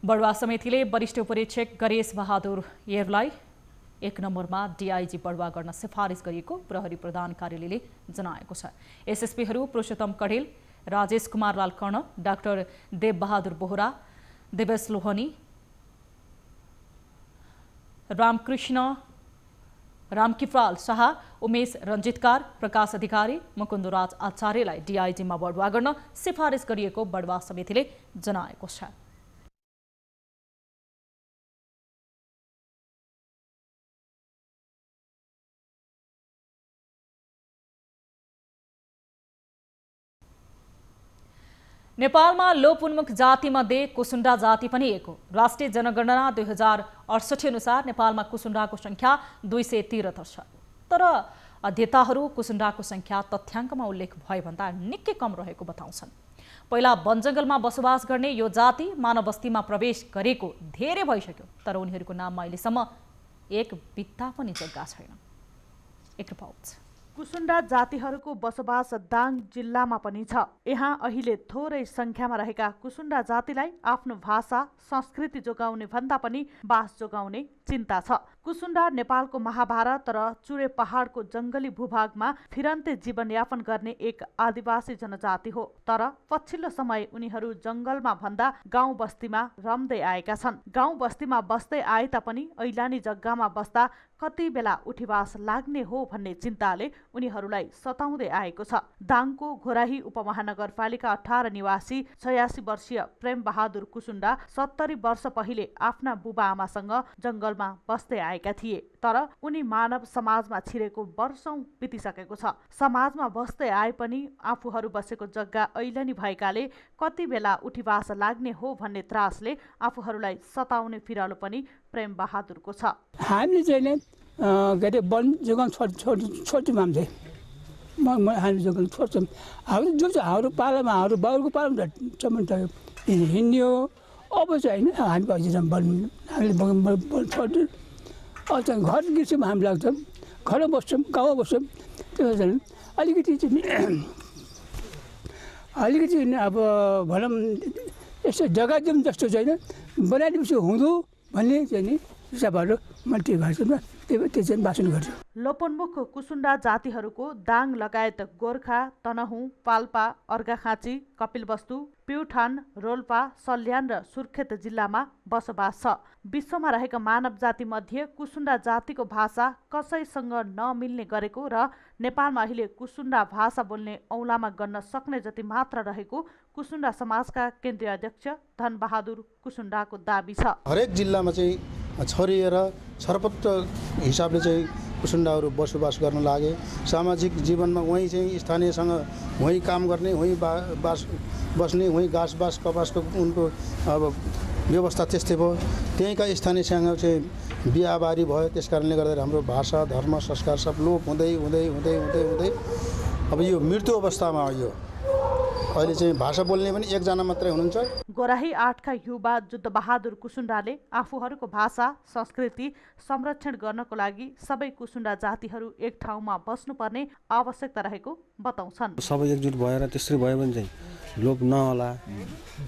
बढुवा समितिले वरिष्ठ उपरीक्षक गणेश बहादुर येरलाई 1 नम्बरमा डीआईजी बढुवा गर्न सिफारिस गरिएको प्रहरी प्रधान कार्यालयले जनाएको छ। एसएसपीहरू पुरुषोत्तम कढेल, राजेश कुमार लाल कर्ण, डाक्टर देवबहादुर बोहरा, देवेश लोहनी, रामकिफाल शाह, उमेश रञ्जितकार, प्रकाश अधिकारी, मुकुन्दराज आचार्यलाई डीआईजीमा बढुवा गर्न सिफारिस गरिएको बढुवा समितिले जनाएको छ। नेपालमा लोप उन्मुख जातिमध्ये कुसुण्डा जाति पनि एक हो। राष्ट्रिय जनगणना 2068 अनुसार नेपालमा कुसुण्डाको संख्या 273 छ। तर अध्येताहरू कुसुण्डाको संख्या तथ्याङ्कमा उल्लेख भएभन्दा निकै कम रहेको बताउँछन्। पहिला वनजङ्गलमा बसोबास गर्ने यो जाति मानव बस्तीमा प्रवेश गरेको धेरै भइसक्यो, तर उनीहरूको नाममा अहिलेसम्म एक बित्ता पनि जग्गा छैन। एक रिपोर्ट। कुसुन्डा जातिहरूको बसोबास दाङ जिल्लामा पनि छ। यहाँ अहिले थोरै संख्यामा रहेका कुसुन्डा जातिलाई आफ्नो भाषा संस्कृति जोगाउने भन्दा पनि बास जोगाउने चिन्ता छ। कुसुन्डा नेपालको महाभारत र चुरे पहाडको जंगली भूभागमा फिरन्ते जीवनयापन गर्ने एक आदिवासी जनजाति हो। तर पछिल्लो समय उनीहरू जंगलमा भन्दा गाउँ बस्तीमा रम्दै आएका छन्। गाउँ बस्तीमा बस्दै आए तापनि ऐलानी जग्गामा बस्दा कति बेला उठीवास लाग्ने हो भन्ने चिन्ताले उनीहरूलाई सताउँदै आएको छ। दाङको घोराही उपमहानगरपालिका 18 निवासी 86 वर्षीय प्रेम बहादुर कुसुन्डा 70 वर्ष पहिले आफ्ना बुबा आमासँग जंगलमा बस्दै आएका थिए। तर उनी मानव समाजमा छिरेको वर्षौं बितिसकेको छ। समाजमा बस्दै आए पनि आफूहरू बसेको जग्गा ऐलानी भएकाले कति बेला उठीवास लाग्ने हो भन्ने त्रासले आफूहरूलाई सताउने फिरालो पनि प्रेम बहादुरको छ। हामीले चाहिँ के अरे वन जोगाउन छोड्छौँ हामीले हामी जोगाउन छोड्छौँ। हाम्रो जो चाहिँ हाम्रो पालामा हाम्रो बाउको पालामा हिँड्ने हो। अब चाहिँ होइन हामी हामीले छोड्छौँ। अब चाहिँ घर गिर्छौँ हामी लाग्छौँ। घरमा बस्छौँ, गाउँमा बस्छौँ। त्यो चाहिँ अलिकति अब भनौँ यस्तो जग्गा जाउँ जस्तो छैन बनाइदिएपछि हुँदो भन्ने चाहिँ नि हिसाबहरू मैले त्यो भाषामा त्यो चाहिँ भाषण गर्छु। लोपोन्मुख कुसुन्डा जातिहरूको दाङ लगायत गोर्खा, तनहुँ, पाल्पा, अर्घाखाँची, कपिलवस्तु, प्युठान, रोल्पा, सल्यान र सुर्खेत जिल्लामा बसोबास छ। विश्वमा रहेका मानव जाति मध्ये कुसुन्डा जातिको भाषा कसैसँग नमिल्ने गरेको र नेपालमा अहिले कुसुन्डा भाषा बोल्ने औँलामा गन्न सक्ने जति मात्र रहेको कुसुन्डा समाजका केन्द्रीय अध्यक्ष धनबहादुर कुसुन्डाको दाबी छ। हरेक जिल्लामा चाहिँ छरिएर छरपत्र हिसाबले चाहिँ कुसुन्डाहरू बसोबास गर्न लागे। सामाजिक जीवनमा वहीँ चाहिँ स्थानीयसँग वहीँ काम गर्ने, वहीँ बस्ने, वहीँ घाँसबास कपासको उनको अब व्यवस्था त्यस्तै भयो। त्यहीँका स्थानीयसँग चाहिँ बिहाबारी भयो। त्यस कारणले गर्दा हाम्रो भाषा, धर्म, संस्कार सब लोप हुँदै हुँदै हुँदै हुँदै हुँदै अब यो मृत्यु अवस्थामा आयो। अहिले चाहिँ भाषा बोल्ने पनि एकजना मात्रै हुनुहुन्छ। गोराही 8 का युवा जुद्धबहादुर कुसुन्डाले आफूहरूको भाषा संस्कृति संरक्षण गर्नको लागि सबै कुसुन्डा जातिहरू एक ठाउँमा बस्नुपर्ने आवश्यकता रहेको बताउँछन्। सबै एकजुट भएर त्यसरी भयो भने चाहिँ लोप नहोला।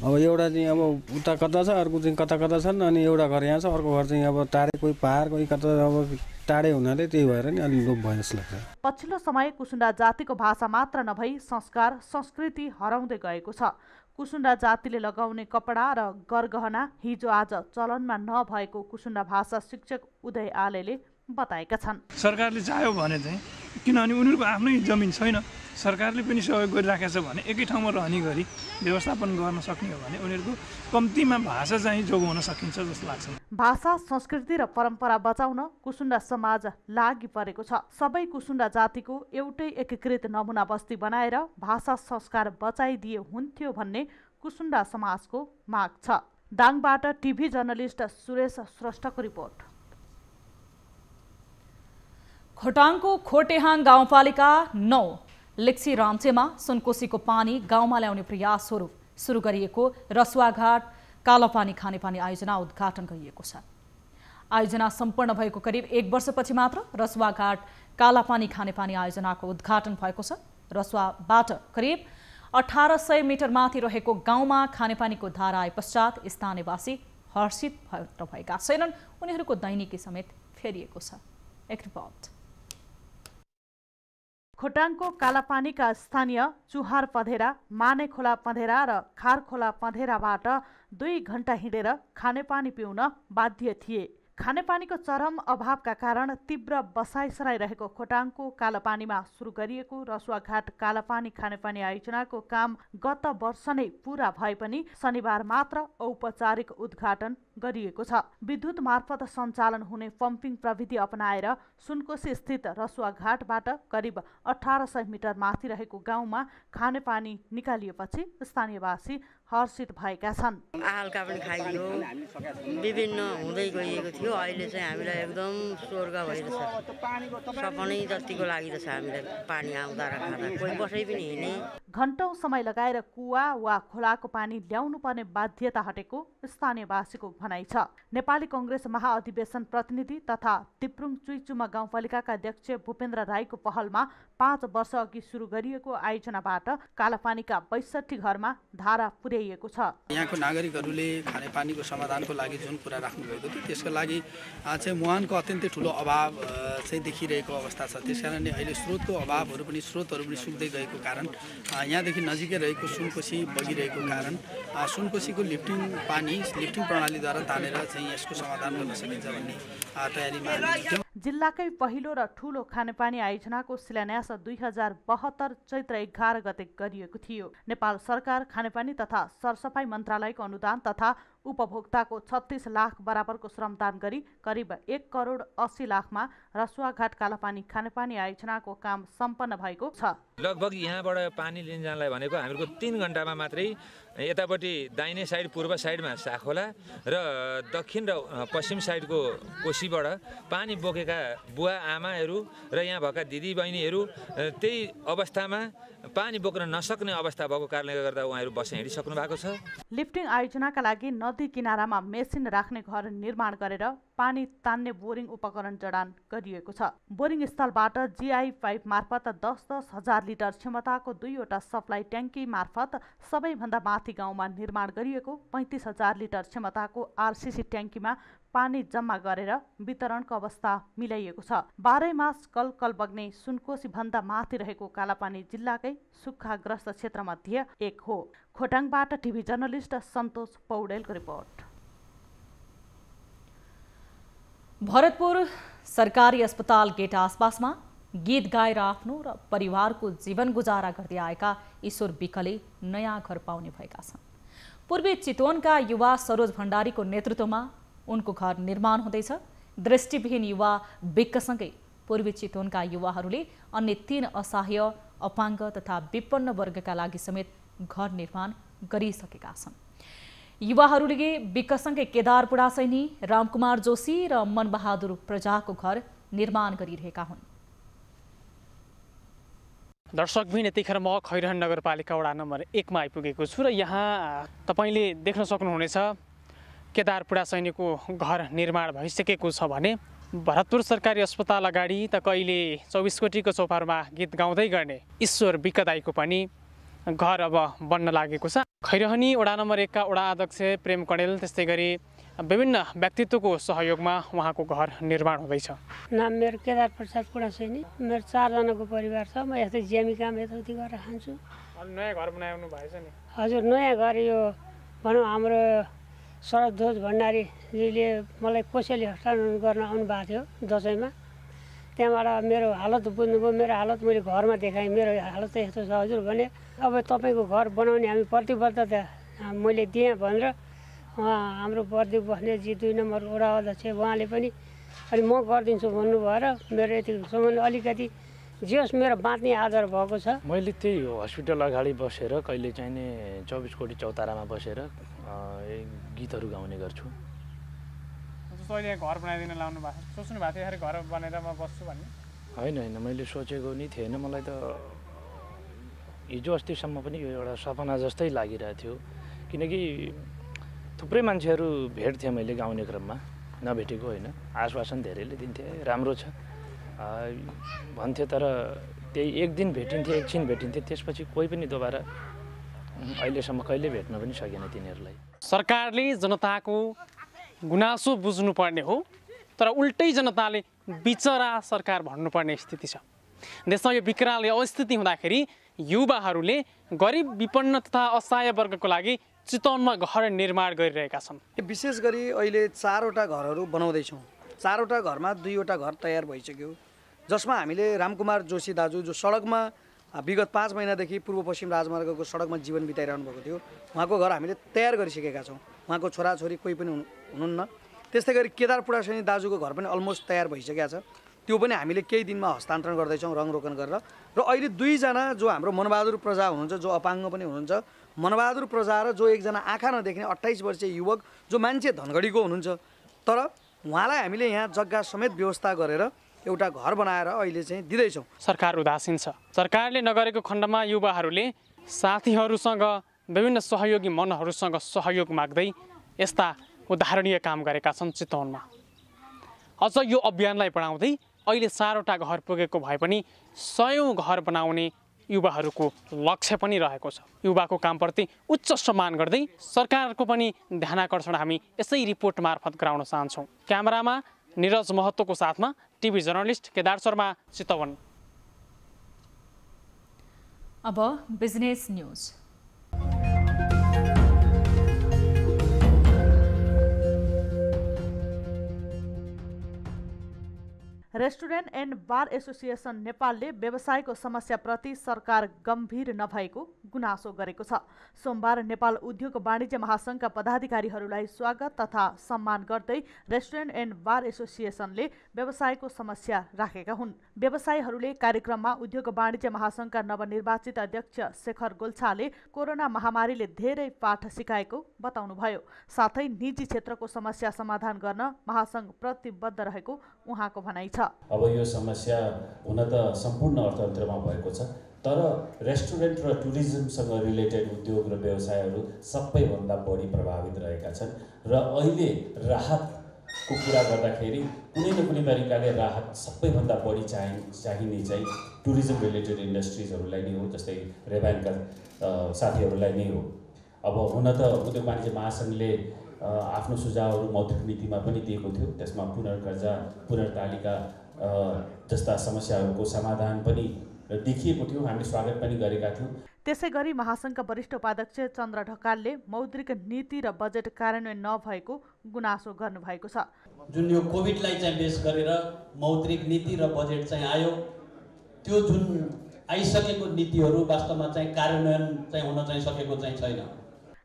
अब एउटा चाहिँ अब उता कता छ, अर्को चाहिँ कता कता छन्, अनि एउटा घर यहाँ छ, अर्को घर चाहिँ अब टाढे, कोही पहाड, कोही कता अब टाढे हुनाले त्यही भएर नि अलि लोप भयो जस्तो लाग्छ। पछिल्लो समय कुसुन्डा जातिको भाषा मात्र नभई संस्कार संस्कृति हराउँदै गएको छ। कुसुन्डा जातिले लगाउने कपडा र गरगहना हिजो आज चलनमा नभएको कुसुन्डा भाषा शिक्षक उदय आलेले बताएका छन्। सरकारले चाह्यो भने चाहिँ किनभने उनीहरूको आफ्नै जमिन छैन, सरकारले पनि सहयोग गरिराखेको छ भने एकै ठाउँमा रहने गरी व्यवस्थापन गर्न सक्ने हो भने उनीहरूको कम्तीमा भाषा चाहिँ जोगाउन सकिन्छ जस्तो लाग्छ। भाषा संस्कृति र परम्परा बचाउन कुसुन्डा समाज लागि परेको छ। सबै कुसुन्डा जातिको एउटै एकीकृत नमुना बस्ती बनाएर भाषा संस्कार बचाइदिए हुन्थ्यो भन्ने कुसुन्डा समाजको माग छ। दाङबाट टिभी जर्नलिस्ट सुरेश श्रेष्ठको रिपोर्ट। खोटाङको खोटेहाङ गाउँपालिका 9 लेक्सी रामचेमा सुनकोसीको पानी गाउँमा ल्याउने प्रयास स्वरूप सुरु गरिएको रसुवाघाट कालापानी खानेपानी आयोजना उद्घाटन गरिएको छ। आयोजना सम्पन्न भएको करिब 1 वर्षपछि मात्र रसुवाघाट कालापानी खानेपानी आयोजनाको उद्घाटन भएको छ। रसुवाबाट करिब 1800 मिटर माथि रहेको गाउँमा खानेपानीको धारा आए पश्चात स्थानीयवासी हर्षित भएका छैनन्। उनीहरूको दैनिकी समेत फेरिएको छ। एक रिपोर्ट। खोटाङको कालापानीका स्थानीय चुहार पँधेरा, माने खोला पँधेरा र खार खोला पँधेराबाट 2 घण्टा हिँडेर खानेपानी पिउन बाध्य थिए। खानेपानीको चरम अभावका कारण तीव्र बसाइसराई रहेको खोटाङको कालापानीमा सुरु गरिएको रसुवाघाट कालापानी खानेपानी आयोजनाको काम गत वर्ष नै पूरा भए पनि शनिबार मात्र औपचारिक उद्घाटन गरिएको छ। विद्युत मार्फत सञ्चालन हुने पम्पिङ प्रविधि अपनाएर सुनकोशी स्थित रसुवाघाटबाट करिब 1800 मिटर माथि रहेको गाउँमा खानेपानी निकालिएपछि स्थानीयवासी हर्षित भएका छन्। आहालका पनि खाइयो, विभिन्न हुँदै गइएको थियो। अहिले चाहिँ हामीलाई एकदम स्वर्ग भइरहेछ। सपनै जतिको लागिरहेछ हामीलाई पानी आउँदा र खाँदा। कोही बसै पनि हिँड्ने। घण्टौं समय लगाएर कुवा वा खोलाको पानी ल्याउनु पर्ने बाध्यता हटेको स्थानीयवासीको भनाइ छ। नेपाली कांग्रेस महाअधिवेशन प्रतिनिधि तथा तिप्रुङ चुइचुमा गाउँपालिकाका अध्यक्ष भूपेन्द्र राईको पहलमा 5 वर्ष अघि सुरु गरिएको आयोजनाबाट कालापानीका 62 घरमा धारा पुर्याइएको छ। यहाँको नागरिकहरूले खानेपानीको समाधानको लागि जुन कुरा राख्नुभएको थियो त्यसको लागि चाहिँ मुहानको अत्यन्तै ठुलो अभाव चाहिँ देखिरहेको अवस्था छ। त्यसकारणले अहिले स्रोतहरू पनि सुक्दै गएको कारण यहाँदेखि नजिकै रहेको सुनकोशी बगिरहेको कारण सुनकोशीको लिफ्टिङ प्रणालीद्वारा तानेर चाहिँ यसको समाधान गर्न सकिन्छ भन्ने तयारीमा हामी। जिल्लाकै पहिलो र ठूलो खानेपानी आयोजनाको शिलान्यास 2072 चैत्र 11 गते गरिएको थियो। नेपाल सरकार खानेपानी तथा सरसफाई मन्त्रालयको अनुदान तथा उपभोक्ताको 36 लाख बराबरको श्रमदान गरी करिब 1 करोड 80 लाखमा रसुवाघाट कालापानी खानेपानी आयोजनाको काम सम्पन्न भएको छ। लगभग यहाँबाट पानी लिन जानलाई भनेको हामीहरूको 3 घण्टामा मात्रै यतापट्टि दाहिने साइड पूर्व साइडमा साखोला र दक्षिण र पश्चिम साइडको कोसीबाट पानी बोकेका बुवा आमाहरू र यहाँ भएका दिदी बहिनीहरू त्यही अवस्थामा पानी बोक्न नसक्ने अवस्था भएको कारणले गर्दा उहाँहरू बस हिँडिसक्नु भएको छ। लिफ्टिङ आयोजनाका लागि नदी किनारामा मेसिन राख्ने घर निर्माण गरेर पानी तान्ने बोरिङ उपकरण जडान गरिएको छ। बोरिङ स्थलबाट GI पाइप मार्फत 10-10 हजार लिटर क्षमताको 2वटा सप्लाई ट्याङ्की मार्फत सबैभन्दा माथि गाउँमा निर्माण गरिएको 35 हजार लिटर क्षमताको RCC ट्याङ्कीमा पानी जम्मा गरेर वितरणको अवस्था मिलाइएको छ। 12 मास कल बग्ने सुनकोशी भन्दा माथि रहेको कालापानी जिल्लाकै सुक्खाग्रस्त क्षेत्रमध्ये एक हो। खोटाङबाट टिभी जर्नलिस्ट सन्तोष पौडेलको रिपोर्ट। भरतपुर सरकारी अस्पताल गेट आसपासमा गीत गाएर आफ्नो र परिवारको जीवन गुजारा गर्दै आएका ईश्वर विकले नयाँ घर पाउने भएका छन्। पूर्वी चितवनका युवा सरोज भण्डारीको नेतृत्वमा उनको घर निर्माण हुँदैछ। दृष्टिविहीन युवा विकसँगै पूर्वी चितवनका युवाहरूले अन्य 3 असहाय, अपाङ्ग तथा विपन्न वर्गका लागि समेत घर निर्माण गरिसकेका छन्। युवाहरूले विकसँगै केदार पुडासैनी, रामकुमार जोशी र मनबहादुर प्रजाको घर निर्माण गरिरहेका हुन्। दर्शकबिन यतिखेर म खैरहन नगरपालिका वडा नम्बर 1 मा आइपुगेको छु र यहाँ तपाईले देख्न सक्नुहुनेछ केदार पुडासैनीको घर निर्माण भइसकेको छ भने भरतपुर सरकारी अस्पताल अगाडि त कहिले 24 कोटीको चौपारमा गीत गाउँदै गर्ने ईश्वर विक दाइको पनि घर अब बन्न लागेको छ। खैरहनी वडा नम्बर 1 का वडा अध्यक्ष प्रेम कणेल त्यस्तै गरी विभिन्न व्यक्तित्वको सहयोगमा उहाँको घर निर्माण हुँदैछ। नाम मेरो केदार प्रसाद पुडासैनी, मेरो 4 जनाको परिवार छ। म यस्तै ज्यामी काम यताउति गरेर खान्छु। नयाँ घर बनाउनु भएछ नि? हजुर, नयाँ घर यो भनौँ हाम्रो शरदध्वज भण्डारीजीले मलाई कोसेली हस्तान्तरण गर्न आउनु भएको थियो दसैँमा। त्यहाँबाट मेरो हालत बुझ्नुभयो, मेरो हालत मैले घरमा देखाएँ, मेरो हालत चाहिँ यस्तो छ हजुर भने अब तपाईँको घर बनाउने हामी प्रतिबद्धता मैले दिएँ भनेर उहाँ हाम्रो बर्दी बस्नेजी 2 नम्बर वडा अध्यक्ष उहाँले पनि अनि म गरिदिन्छु भन्नुभएर मेरो यतिसम्म अलिकति जे होस् मेरो बाँच्ने आधार भएको छ। मैले त्यही हो हस्पिटल अगाडि बसेर कहिले चाहिँ नि 24 कोटी चौतारामा बसेर गीतहरू गाउने गर्छु। अहिले घर बनाइदिन लाउनु भएको सोच्नु भएको थियो घर बनाएर म बस्छु भन्ने? होइन, मैले सोचेको नि थिएन। मलाई त हिजो अस्तिसम्म पनि यो एउटा सपना जस्तै लागिरहेको थियो, किनकि थुप्रै मान्छेहरू भेट्थेँ मैले गाउने क्रममा, नभेटेको होइन। आश्वासन धेरैले दिन्थे राम्रो छ भन्थे, तर त्यही एक दिन भेटिन्थे, एकछिन भेटिन्थे, त्यसपछि कोही पनि दोबारा अहिलेसम्म कहिले भेट्न पनि सकेन तिनीहरूलाई। सरकारले जनताको गुनासो बुझ्नुपर्ने हो, तर उल्टै जनताले बिचरा सरकार भन्नुपर्ने स्थिति छ। देशमा यो विकराल अवस्थिति हुँदाखेरि युवाहरूले गरिब विपन्न तथा असहाय वर्गको लागि चितवनमा घर निर्माण गरिरहेका छन्। विशेष गरी अहिले 4वटा घरहरू बनाउँदैछौँ। 4वटा घरमा 2वटा घर तयार भइसक्यो, जसमा हामीले रामकुमार जोशी दाजु जो सडकमा विगत 5 महिनादेखि पूर्व पश्चिम राजमार्गको सडकमा जीवन बिताइरहनु भएको थियो, उहाँको घर हामीले तयार गरिसकेका छौँ। उहाँको छोराछोरी कोही पनि हुनुहुन्न। त्यस्तै गरी केदार पुडासैनी दाजुको घर पनि अलमोस्ट तयार भइसकेको छ। त्यो पनि हामीले केही दिनमा हस्तान्तरण गर्दैछौँ रङरोकन गरेर। र अहिले 2 जना जो हाम्रो मनबहादुर प्रजा हुनुहुन्छ, जो अपाङ्ग पनि हुनुहुन्छ, मनबहादुर प्रजा र जो 1 जना आँखा नदेख्ने 28 वर्षीय युवक जो मान्छे धनगढीको हुनुहुन्छ, तर उहाँलाई हामीले यहाँ जग्गा समेत व्यवस्था गरेर एउटा घर बनाएर अहिले चाहिँ दिँदैछौँ। सरकार उदासीन छ। सरकारले नगरेको खण्डमा युवाहरूले साथीहरूसँग विभिन्न सहयोगी मनहरूसँग सहयोग माग्दै यस्ता उदाहरणीय काम गरेका छन् चितवनमा। अझ यो अभियानलाई बढाउँदै अहिले 4वटा घर पुगेको भए पनि 100औं घर बनाउने युवाहरूको लक्ष्य पनि रहेको छ। युवाको कामप्रति उच्च सम्मान गर्दै सरकारको पनि ध्यानाकर्षण हामी यसै रिपोर्ट मार्फत गराउन चाहन्छौँ। क्यामेरामा निरज महतोको साथमा टिभी जर्नलिस्ट केदार शर्मा, चितवन। अब business news. Restaurant and bar association नेपालले व्यवसायको समस्याप्रति सरकार गम्भीर नभएको गुनासो गरेको छ। सोमबार नेपाल उद्योग वाणिज्य महासङ्घका पदाधिकारीहरूलाई स्वागत तथा सम्मान गर्दै रेस्टुरेन्ट एन्ड बार एसोसिएसनले व्यवसायको समस्या राखेका हुन्। व्यवसायीहरूले कार्यक्रममा उद्योग वाणिज्य महासङ्घका नवनिर्वाचित अध्यक्ष शेखर गोल्छाले कोरोना महामारीले धेरै पाठ सिकाएको बताउनुभयो। साथै निजी क्षेत्रको समस्या समाधान गर्न महासङ्घ प्रतिबद्ध रहेको उहाँको भनाइ छ। अब यो समस्या हुन त सम्पूर्ण अर्थतन्त्रमा भएको छ, तर रेस्टुरेन्ट र टुरिज्मसँग रिलेटेड उद्योग र व्यवसायहरू सबैभन्दा बढी प्रभावित रहेका छन् र अहिले राहतको कुरा गर्दाखेरि कुनै न कुनै तरिकाले राहत सबैभन्दा बढी चाहिने चाहिँ टुरिज्म रिलेटेड इन्डस्ट्रिजहरूलाई नै हो, जस्तै रेभानका साथीहरूलाई नै हो। अब हुन त उद्योग वाणिज्य महासङ्घले आफ्नो सुझावहरू मौद्रिक नीतिमा पनि दिएको थियो, त्यसमा पुनर्कर्जा पुनर्तालिका जस्ता समस्याहरूको समाधान पनि देखिएको थियो, हामीले स्वागत पनि गरेका थियौँ। त्यसै गरी महासङ्घका वरिष्ठ उपाध्यक्ष चन्द्र ढकालले मौद्रिक नीति र बजेट कार्यान्वयन नभएको गुनासो गर्नुभएको छ। जुन यो कोभिडलाई चाहिँ बेस गरेर मौद्रिक नीति र बजेट चाहिँ आयो, त्यो जुन आइसकेको नीतिहरू वास्तवमा चाहिँ कार्यान्वयन चाहिँ हुन चाहिँ सकेको चाहिँ छैन।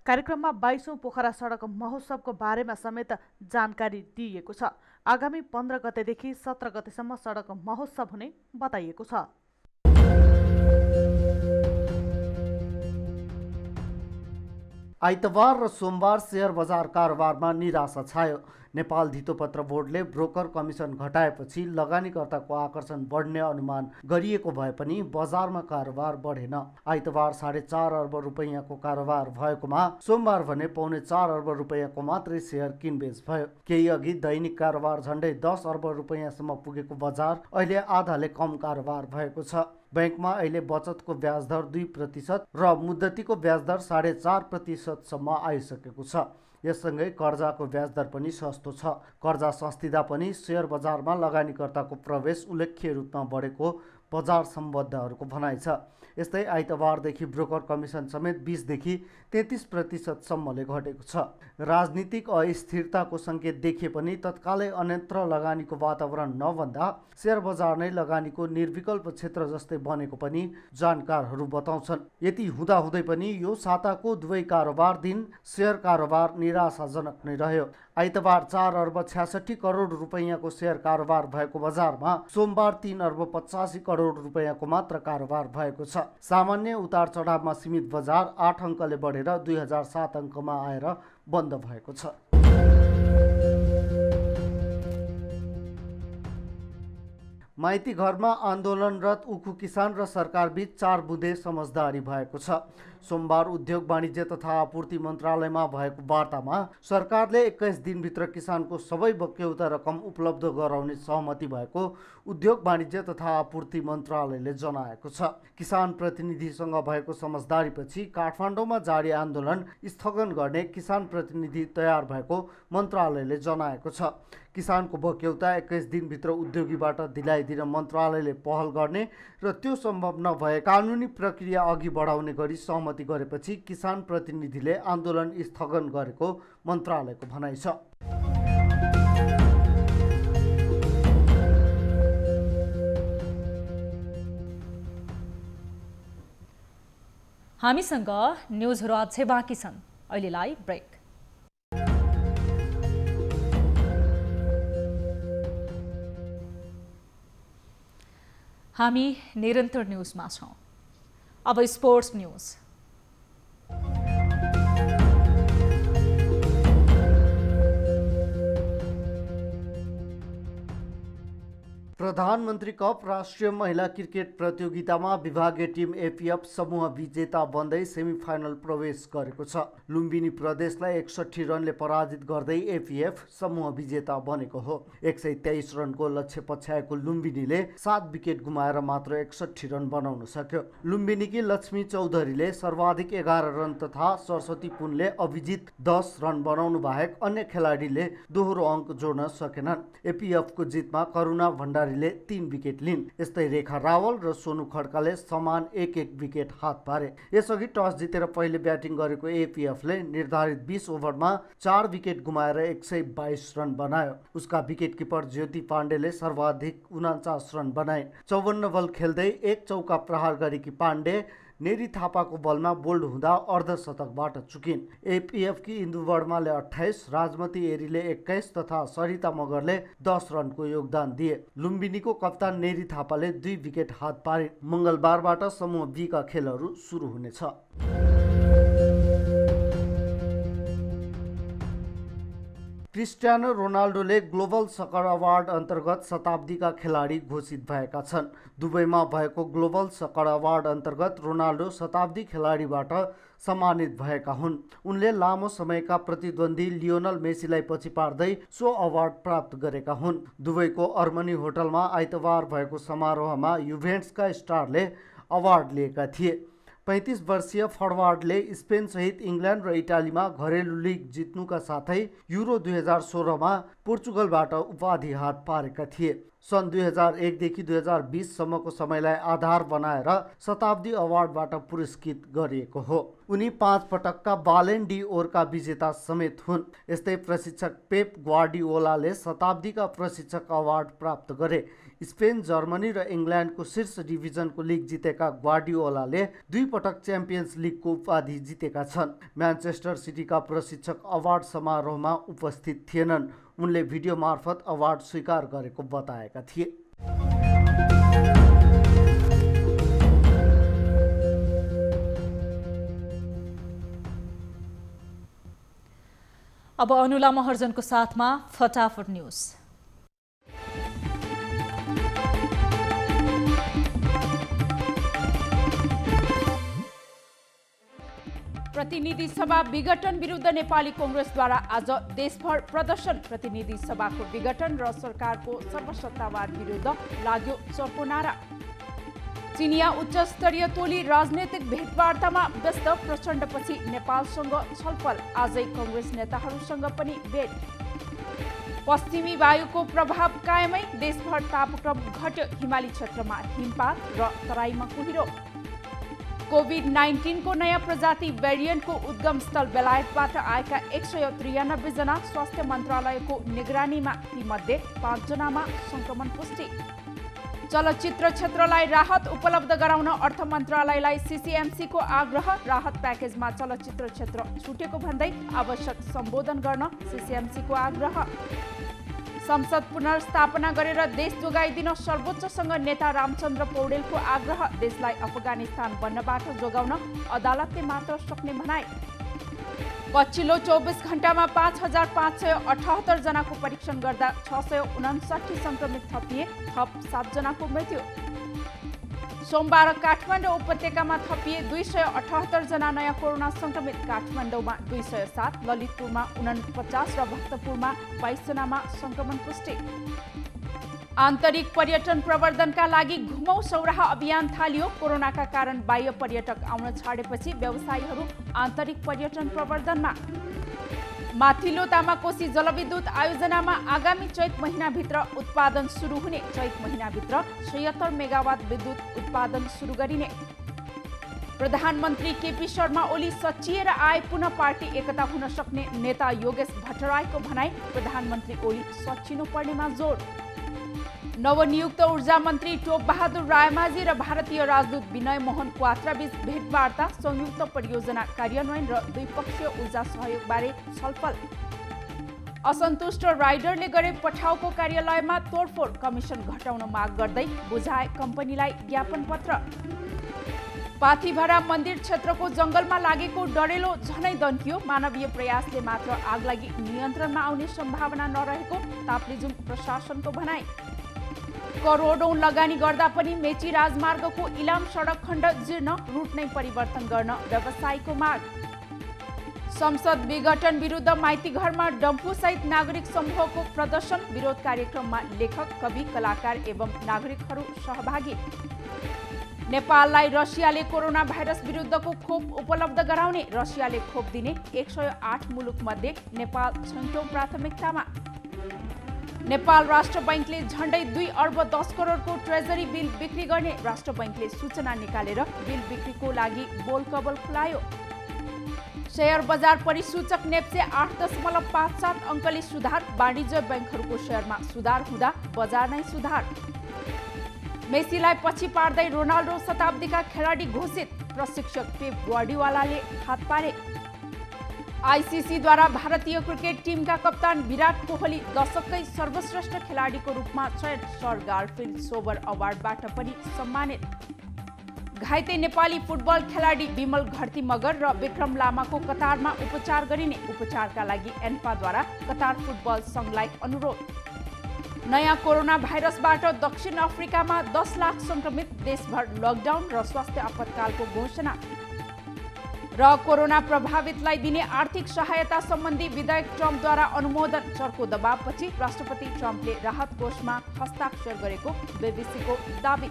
कार्यक्रममा 22औं पोखरा सडक महोत्सवको बारेमा समेत जानकारी दिइएको छ। आगामी 15 गतेदेखि 17 गतेसम्म सडक महोत्सव हुने बताइएको छ। आइतबार र सोमबार शेयर बजार कारोबारमा निराशा छायो। नेपाल धितोपत्र बोर्डले ब्रोकर कमिसन घटाएपछि लगानीकर्ताको आकर्षण बढ्ने अनुमान गरिएको भए पनि बजारमा कारोबार बढेन। आइतबार 4.5 अर्ब रुपैयाँको कारोबार भएकोमा सोमबार भने 4.25 अर्ब रुपैयाँको मात्रै शेयर किनबेच भयो। केही अघि दैनिक कारोबार झन्डै 10 अर्ब रुपैयाँसम्म पुगेको बजार अहिले आधाले कम कारोबार भएको छ। बैंकमा अहिले बचतको ब्याज दर 2% र मुद्दतीको ब्याज दर 4.5% सम्म आइसकेको छ। यससँगै कर्जाको ब्याज दर पनि सस्तो छ। कर्जा सस्तिँदा पनि शेयर बजारमा लगानीकर्ताको प्रवेश उल्लेख्य रूपमा बढेको बजार सम्बद्धहरूको भनाइ छ। यस्तै आइतबारदेखि ब्रोकर कमिसन समेत 20 देखि 33% सम्मले घटेको छ। राजनीतिक अस्थिरताको सङ्केत देखिए पनि तत्कालै अन्यत्र लगानीको वातावरण नभन्दा शेयर बजार नै लगानीको निर्विकल्प क्षेत्र जस्तै बनेको पनि जानकारहरू बताउँछन्। यति हुँदाहुँदै पनि यो साताको दुवै कारोबार दिन शेयर कारोबार निराशाजनक नै रह्यो। आइतबार 4 अर्ब 66 करोड रुपैयाँको शेयर कारोबार भएको बजारमा सोमबार 3 अर्ब 85 करोड रुपैयाँको मात्र कारोबार भएको छ। सामान्य उतार चढावमा सीमित बजार 8 अङ्कले बढेर 2007 अङ्कमा आएर बन्द भएको छ। माइती घरमा आन्दोलनरत उखु किसान र सरकारबीच 4 बुँदे समझदारी भएको छ। सोमबार उद्योग वाणिज्य तथा आपूर्ति मन्त्रालयमा भएको वार्तामा सरकारले 21 दिनभित्र किसानको सबै बक्यौता रकम उपलब्ध गराउने सहमति भएको उद्योग वाणिज्य तथा आपूर्ति मन्त्रालयले जनाएको छ। किसान प्रतिनिधिसँग भएको समझदारीपछि काठमाडौँमा जारी आन्दोलन स्थगन गर्ने किसान प्रतिनिधि तयार भएको मन्त्रालयले जनाएको छ। किसानको बक्यौता 21 दिनभित्र उद्योगीबाट दिलाइदिन मन्त्रालयले पहल गर्ने र त्यो सम्भव नभए कानुनी प्रक्रिया अघि बढाउने गरी सहमति गरेपछि किसान प्रतिनिधिले आन्दोलन स्थगन गरेको मन्त्रालयको भनाइ छ। हामीसँग न्युजहरू अझै बाँकी छन्, अहिलेलाई ब्रेक। हामी निरन्तर न्युजमा छौँ। अब स्पोर्ट्स न्युज। प्रधानमन्त्री कप राष्ट्रिय महिला क्रिकेट प्रतियोगितामा विभागीय टिम एपीएफ समूह विजेता बन्दै सेमिफाइनल प्रवेश गरेको छ। लुम्बिनी प्रदेशलाई 61 रनले पराजित गर्दै एपीएफ समूह विजेता बनेको हो। 123 रनको लक्ष्य पछ्याएको लुम्बिनीले 7 विकेट गुमाएर मात्र 61 रन बनाउन सक्यो। लुम्बिनीकी लक्ष्मी चौधरीले सर्वाधिक 11 रन तथा सरस्वती पुनले अभिजित 10 रन बनाउनु बाहेक अन्य खेलाडीले दोहोरो अङ्क जोड्न सकेनन्। एपीएफको जितमा करुणा भण्डारीले 3 विकेट लिन्। यस्तै रेखा रावल र सोनु खड्काले समान 1-1 विकेट हात पारे। यसअघि टस जितेर पहिले ब्याटिङ गरेको एपीएफले निर्धारित 20 ओभरमा 4 विकेट गुमाएर 122 रन बनायो। उसका विकेट किपर ज्योति पाण्डेले सर्वाधिक 49 रन बनाए। 54 बल खेल्दै 1 चौका प्रहार गरेकी पाण्डे नेरी थापाको बलमा बोल्ड हुँदा अर्धशतकबाट चुकिन्। एपीएफकी इन्दु वर्माले 28, राजमती एरीले 21 तथा सरिता मगरले 10 रनको योगदान दिए। लुम्बिनीको कप्तान नेरी थापाले 2 विकेट हात पारे। मंगलबारबाट समूह बी का खेलहरू सुरु हुनेछ। क्रिस्टियानो रोनाल्डोले ग्लोबल सकर अवार्ड अन्तर्गत शताब्दीका खेलाडी घोषित भएका छन्। दुबईमा भएको ग्लोबल सकर अवार्ड अन्तर्गत रोनाल्डो शताब्दी खेलाडीबाट सम्मानित भएका हुन्। उनले लामो समयका प्रतिद्वन्दी लियोनल मेसीलाई पछि पार्दै सो अवार्ड प्राप्त गरेका हुन्। दुबईको अर्मनी होटलमा आइतबार भएको समारोहमा युभेन्टसका स्टारले अवार्ड लिएका थिए। 35 वर्षीय फरवार्डले स्पेन सहित इङ्ल्यान्ड र इटालीमा घरेलु लिग जित्नुका साथै युरो 2016मा पोर्चुगलबाट उपाधि हात पारेका थिए। सन् 2001 देखि 2020 सम्मको समयलाई आधार बनाएर शताब्दी अवार्डबाट पुरस्कृत गरिएको हो। उनी 5 पटकका बालेन डी ओरका विजेता समेत हुन्। यस्तै प्रशिक्षक पेप ग्वार्डियोलाले शताब्दीका प्रशिक्षक अवार्ड प्राप्त गरे। स्पेन, जर्मनी र इङ्ल्यान्डको शीर्ष डिभिजनको लिग जितेका ग्वार्डियोलाले 2 पटक च्याम्पियन्स लिगको उपाधि जितेका छन्। म्यान्चेस्टर सिटीका प्रशिक्षक अवार्ड समारोहमा उपस्थित थिएनन्। उनले भिडियो मार्फत अवार्ड स्वीकार गरेको बताएका थिए। अब अनुला महर्जनको साथमा फटाफट न्यूज। प्रतिनिधि सभा विघटन विरुद्ध नेपाली कांग्रेसद्वारा आज देशभर प्रदर्शन। प्रतिनिधि सभाको विघटन र सरकारको सर्वसत्तावाद विरुद्ध लाग्यो चर्को नारा। चिनिया उच्च स्तरीय टोली राजनैतिक भेटवार्तामा व्यस्त। प्रचण्डपछि नेपालसँग छलफल। आजै कांग्रेस नेताहरूसँग पनि भेट। पश्चिमी वायुको प्रभाव कायमै। देशभर तापक्रम घट्यो। हिमाली क्षेत्रमा हिमपात र तराईमा कुहिरो। कोभिड-19 को नयाँ प्रजाति भेरिएन्टको उद्गम स्थल बेलायतबाट आएका 193 जना स्वास्थ्य मन्त्रालयको निगरानीमा। तीमध्ये 5 जनामा संक्रमण पुष्टि। चलचित्र क्षेत्रलाई राहत उपलब्ध गराउन अर्थ मन्त्रालयलाई सीसीएमसी को आग्रह। राहत प्याकेजमा चलचित्र क्षेत्र छुटेको भन्दै आवश्यक सम्बोधन गर्न सीसीएमसी को आग्रह। संसद पुनर्स्थापना गरेर देश जोगाइदिन सर्वोच्चसँग नेता रामचन्द्र पौडेलको आग्रह। देशलाई अफगानिस्तान बन्नबाट जोगाउन अदालतले मात्र सक्ने भनाई। पछिल्लो 24 घण्टामा 5578 जनाको परीक्षण गर्दा 659 संक्रमित थपिए। थप 7 जनाको मृत्यु। सोमबार काठमाडौँ उपत्यकामा थपिए 278 जना नयाँ कोरोना संक्रमित। काठमाडौँमा 207, ललितपुरमा 49 र भक्तपुरमा 22 जनामा संक्रमण पुष्टि। आन्तरिक पर्यटन प्रवर्धनका लागि घुमौ सौराहा अभियान थालियो। कोरोनाका कारण बाह्य पर्यटक आउन छाडेपछि व्यवसायीहरू आन्तरिक पर्यटन प्रवर्धनमा। माथिल्लो तामाकोशी जलविद्युत आयोजनामा आगामी चैत महिनाभित्र उत्पादन सुरु हुने। चैत महिनाभित्र 76 मेगावाट विद्युत उत्पादन सुरु गरिने। प्रधानमन्त्री केपी शर्मा ओली सचिएर आए पुनः पार्टी एकता हुन सक्ने नेता योगेश भट्टराईको भनाई। प्रधानमन्त्री ओली सचिनु पर्नेमा जोड। नवनियुक्त ऊर्जा मन्त्री टोप बहादुर रायमाझी र भारतीय राजदूत विनय मोहन क्वात्राबीच भेटवार्ता। संयुक्त परियोजना कार्यान्वयन र द्विपक्षीय ऊर्जा सहयोगबारे छलफल। असन्तुष्ट राइडरले गरे पठाउको कार्यालयमा तोडफोड। कमिसन घटाउन माग गर्दै बुझाए कम्पनीलाई ज्ञापन पत्र। पाथीभरा मन्दिर क्षेत्रको जंगलमा लागेको डढेलो झनै दन्कियो। मानवीय प्रयासले मात्र आगलागी नियन्त्रणमा आउने सम्भावना नरहेको ताप्लेजुङ प्रशासनको भनाई। करोडौं लगानी गर्दा पनि मेची राजमार्गको इलाम सडक खण्ड जीर्ण, रुट नै परिवर्तन गर्न व्यवसायीको माग। संसद विघटन विरुद्ध माइतीघरमा डम्फुसहित नागरिक समूहको प्रदर्शन, विरोध कार्यक्रममा लेखक, कवि, कलाकार एवं नागरिकहरू सहभागी। नेपाललाई रसियाले कोरोना भाइरस विरुद्धको खोप उपलब्ध गराउने, रसियाले खोप दिने 108 मुलुकमध्ये नेपाल 6औं प्राथमिकतामा। नेपाल राष्ट्र बैंकले झण्डै 2 अर्ब 10 करोडको ट्रेजरी बिल बिक्री गर्ने, राष्ट्र बैंकले सूचना निकालेर बिल बिक्रीको लागि बोलकबल खुलायो। शेयर बजार परिसूचक नेप्से 8.57 अङ्कले सुधार, वाणिज्य बैंकहरूको शेयरमा सुधार हुँदा बजार नै सुधार। मेसीलाई पछि पार्दै रोनाल्डो शताब्दीका खेलाडी घोषित, प्रशिक्षक पेप ग्वार्डियोलाले हात पारे। आईसीसीद्वारा भारतीय क्रिकेट टिमका कप्तान विराट कोहली दशककै सर्वश्रेष्ठ खेलाडीको रूपमा चयन, सर गारफिल्ड सोबर अवार्डबाट पनि सम्मानित। घाइते नेपाली फुटबल खेलाडी विमल घरती मगर र विक्रम लामाको कतारमा उपचार गरिने, उपचारका लागि एन्फाद्वारा कतार फुटबल संघलाई अनुरोध। नयाँ कोरोना भाइरसबाट दक्षिण अफ्रिकामा 10 लाख संक्रमित, देशभर लकडाउन र स्वास्थ्य आपतकालको घोषणा। र कोरोना प्रभावितलाई दिने आर्थिक सहायता सम्बन्धी विधेयक ट्रम्पद्वारा अनुमोदन, चर्को दबावपछि राष्ट्रपति ट्रम्पले राहत कोषमा हस्ताक्षर गरेको बीबीसीको दाबी।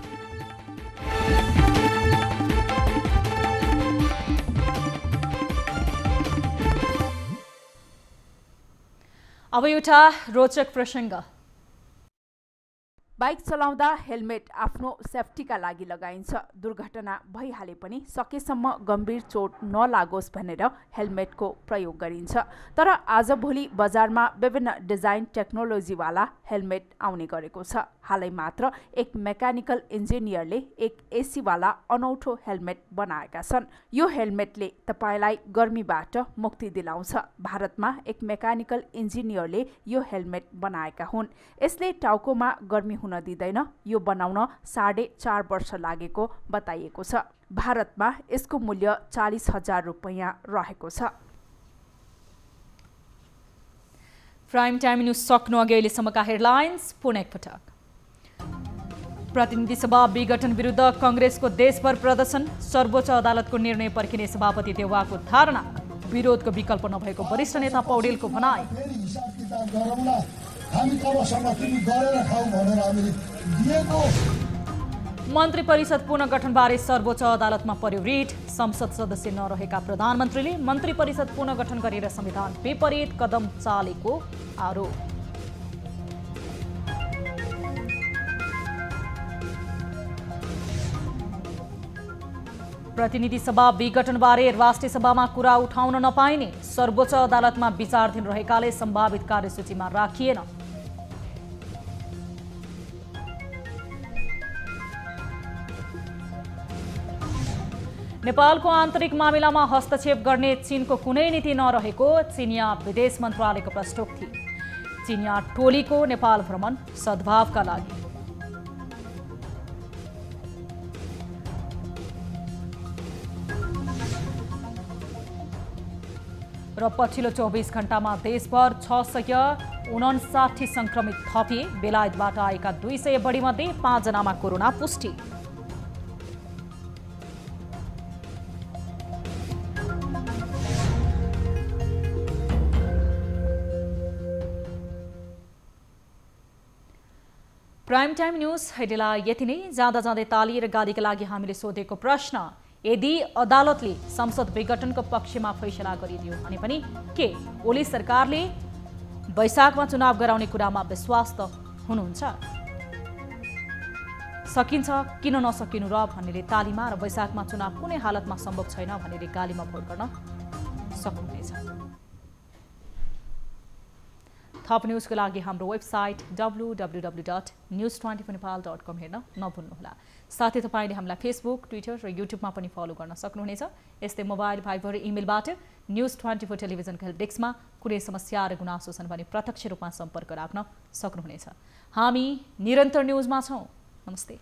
अब एउटा रोचक प्रसङ्ग। बाइक चलाउँदा हेलमेट आफ्नो सेफ्टीका लागि लगाइन्छ। दुर्घटना भइहाले पनि सकेसम्म गम्भीर चोट नलागोस् भनेर हेलमेटको प्रयोग गरिन्छ। तर आजभोलि बजारमा विभिन्न डिजाइन टेक्नोलोजीवाला हेलमेट आउने गरेको छ। हालै मात्र एक मेकानिकल इन्जिनियरले एक एसीवाला अनौठो हेलमेट बनाएका छन्। यो हेलमेटले तपाईँलाई गर्मीबाट मुक्ति दिलाउँछ। भारतमा एक मेकानिकल इन्जिनियरले यो हेलमेट बनाएका हुन्। यसले टाउकोमा गर्मी हुन दिँदैन। यो बनाउन 4.5 वर्ष लागेको बताइएको छ। भारतमा यसको मूल्य 40,000 रुपैयाँ रहेको छ। प्राइम टाइम न्यूज सक्नु अघि अहिलेसम्मका हेडलाइन्स पुनः एकपटक। प्रतिनिधि सभा विघटन विरुद्ध कांग्रेसको देशभर प्रदर्शन, सर्वोच्च अदालतको निर्णय पर्खिने सभापति देउवाको धारणा, विरोधको विकल्प नभएको वरिष्ठ नेता पौडेलको भनाई। मन्त्री परिषद पुनर्गठनबारे सर्वोच्च अदालतमा पर्यो रिट, संसद सदस्य नरहेका प्रधानमन्त्रीले मन्त्री परिषद पुनर्गठन गरेर संविधान विपरीत कदम चालेको आरोप। प्रतिनिधि सभा विघटनबारे राष्ट्रिय सभामा कुरा उठाउन नपाइने, सर्वोच्च अदालतमा विचाराधीन रहेकाले सम्भावित कार्यसूचीमा राखिएन। नेपालको आन्तरिक मामिलामा हस्तक्षेप गर्ने चीनको कुनै नीति नरहेको चीनिया विदेश मन्त्रालयको प्रष्टोक्ति। चीनिया टोलीको नेपाल भ्रमण सद्भावका लागि। र पछिल्लो 24 घण्टामा देशभर 659 संक्रमित थपिए। बेलायतबाट आएका 200 बढी मध्ये 5 जनामा कोरोना पुष्टि। प्राइम टाइम न्यूज हेडलाइन यति नै। जाँदा जाँदै ताली र गालीका लागि हामीले सोधेको प्रश्न, यदि अदालतले संसद विघटनको पक्षमा फैसला गरिदियो भने पनि के ओली सरकारले वैशाखमा चुनाव गराउने कुरामा विश्वास त हुनुहुन्छ? सकिन्छ किन नसकिनु र भन्नेले तालीमा र वैशाखमा चुनाव कुनै हालतमा सम्भव छैन भन्नेले गालीमा भोट गर्न सक्नुहुनेछ। थप न्यूजको लागि हाम्रो वेबसाइट www.news24nepal.com हेर्न नभुल्नुहोला। साथै तपाईले हामीलाई फेसबुक, ट्विटर र युट्युबमा पनि फलो गर्न सक्नुहुनेछ। यस्तै मोबाइल, भाइबर, इमेलबाट न्यूज 24 टेलिभिजनको हेल्प डेस्कमा कुनै समस्या र गुनासो छन् भने प्रत्यक्ष रूपमा सम्पर्क राख्न सक्नुहुनेछ। हामी निरन्तर न्यूजमा छौं। नमस्ते।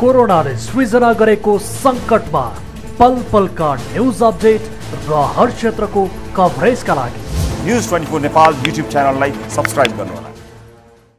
कोरोनाले सृजना गरेको सङ्कटमा पल पलका न्युज अपडेट र हर क्षेत्रको कभरेजका लागि न्युज 24 नेपाल युट्युब च्यानललाई सब्स्क्राइब गर्नुहोला।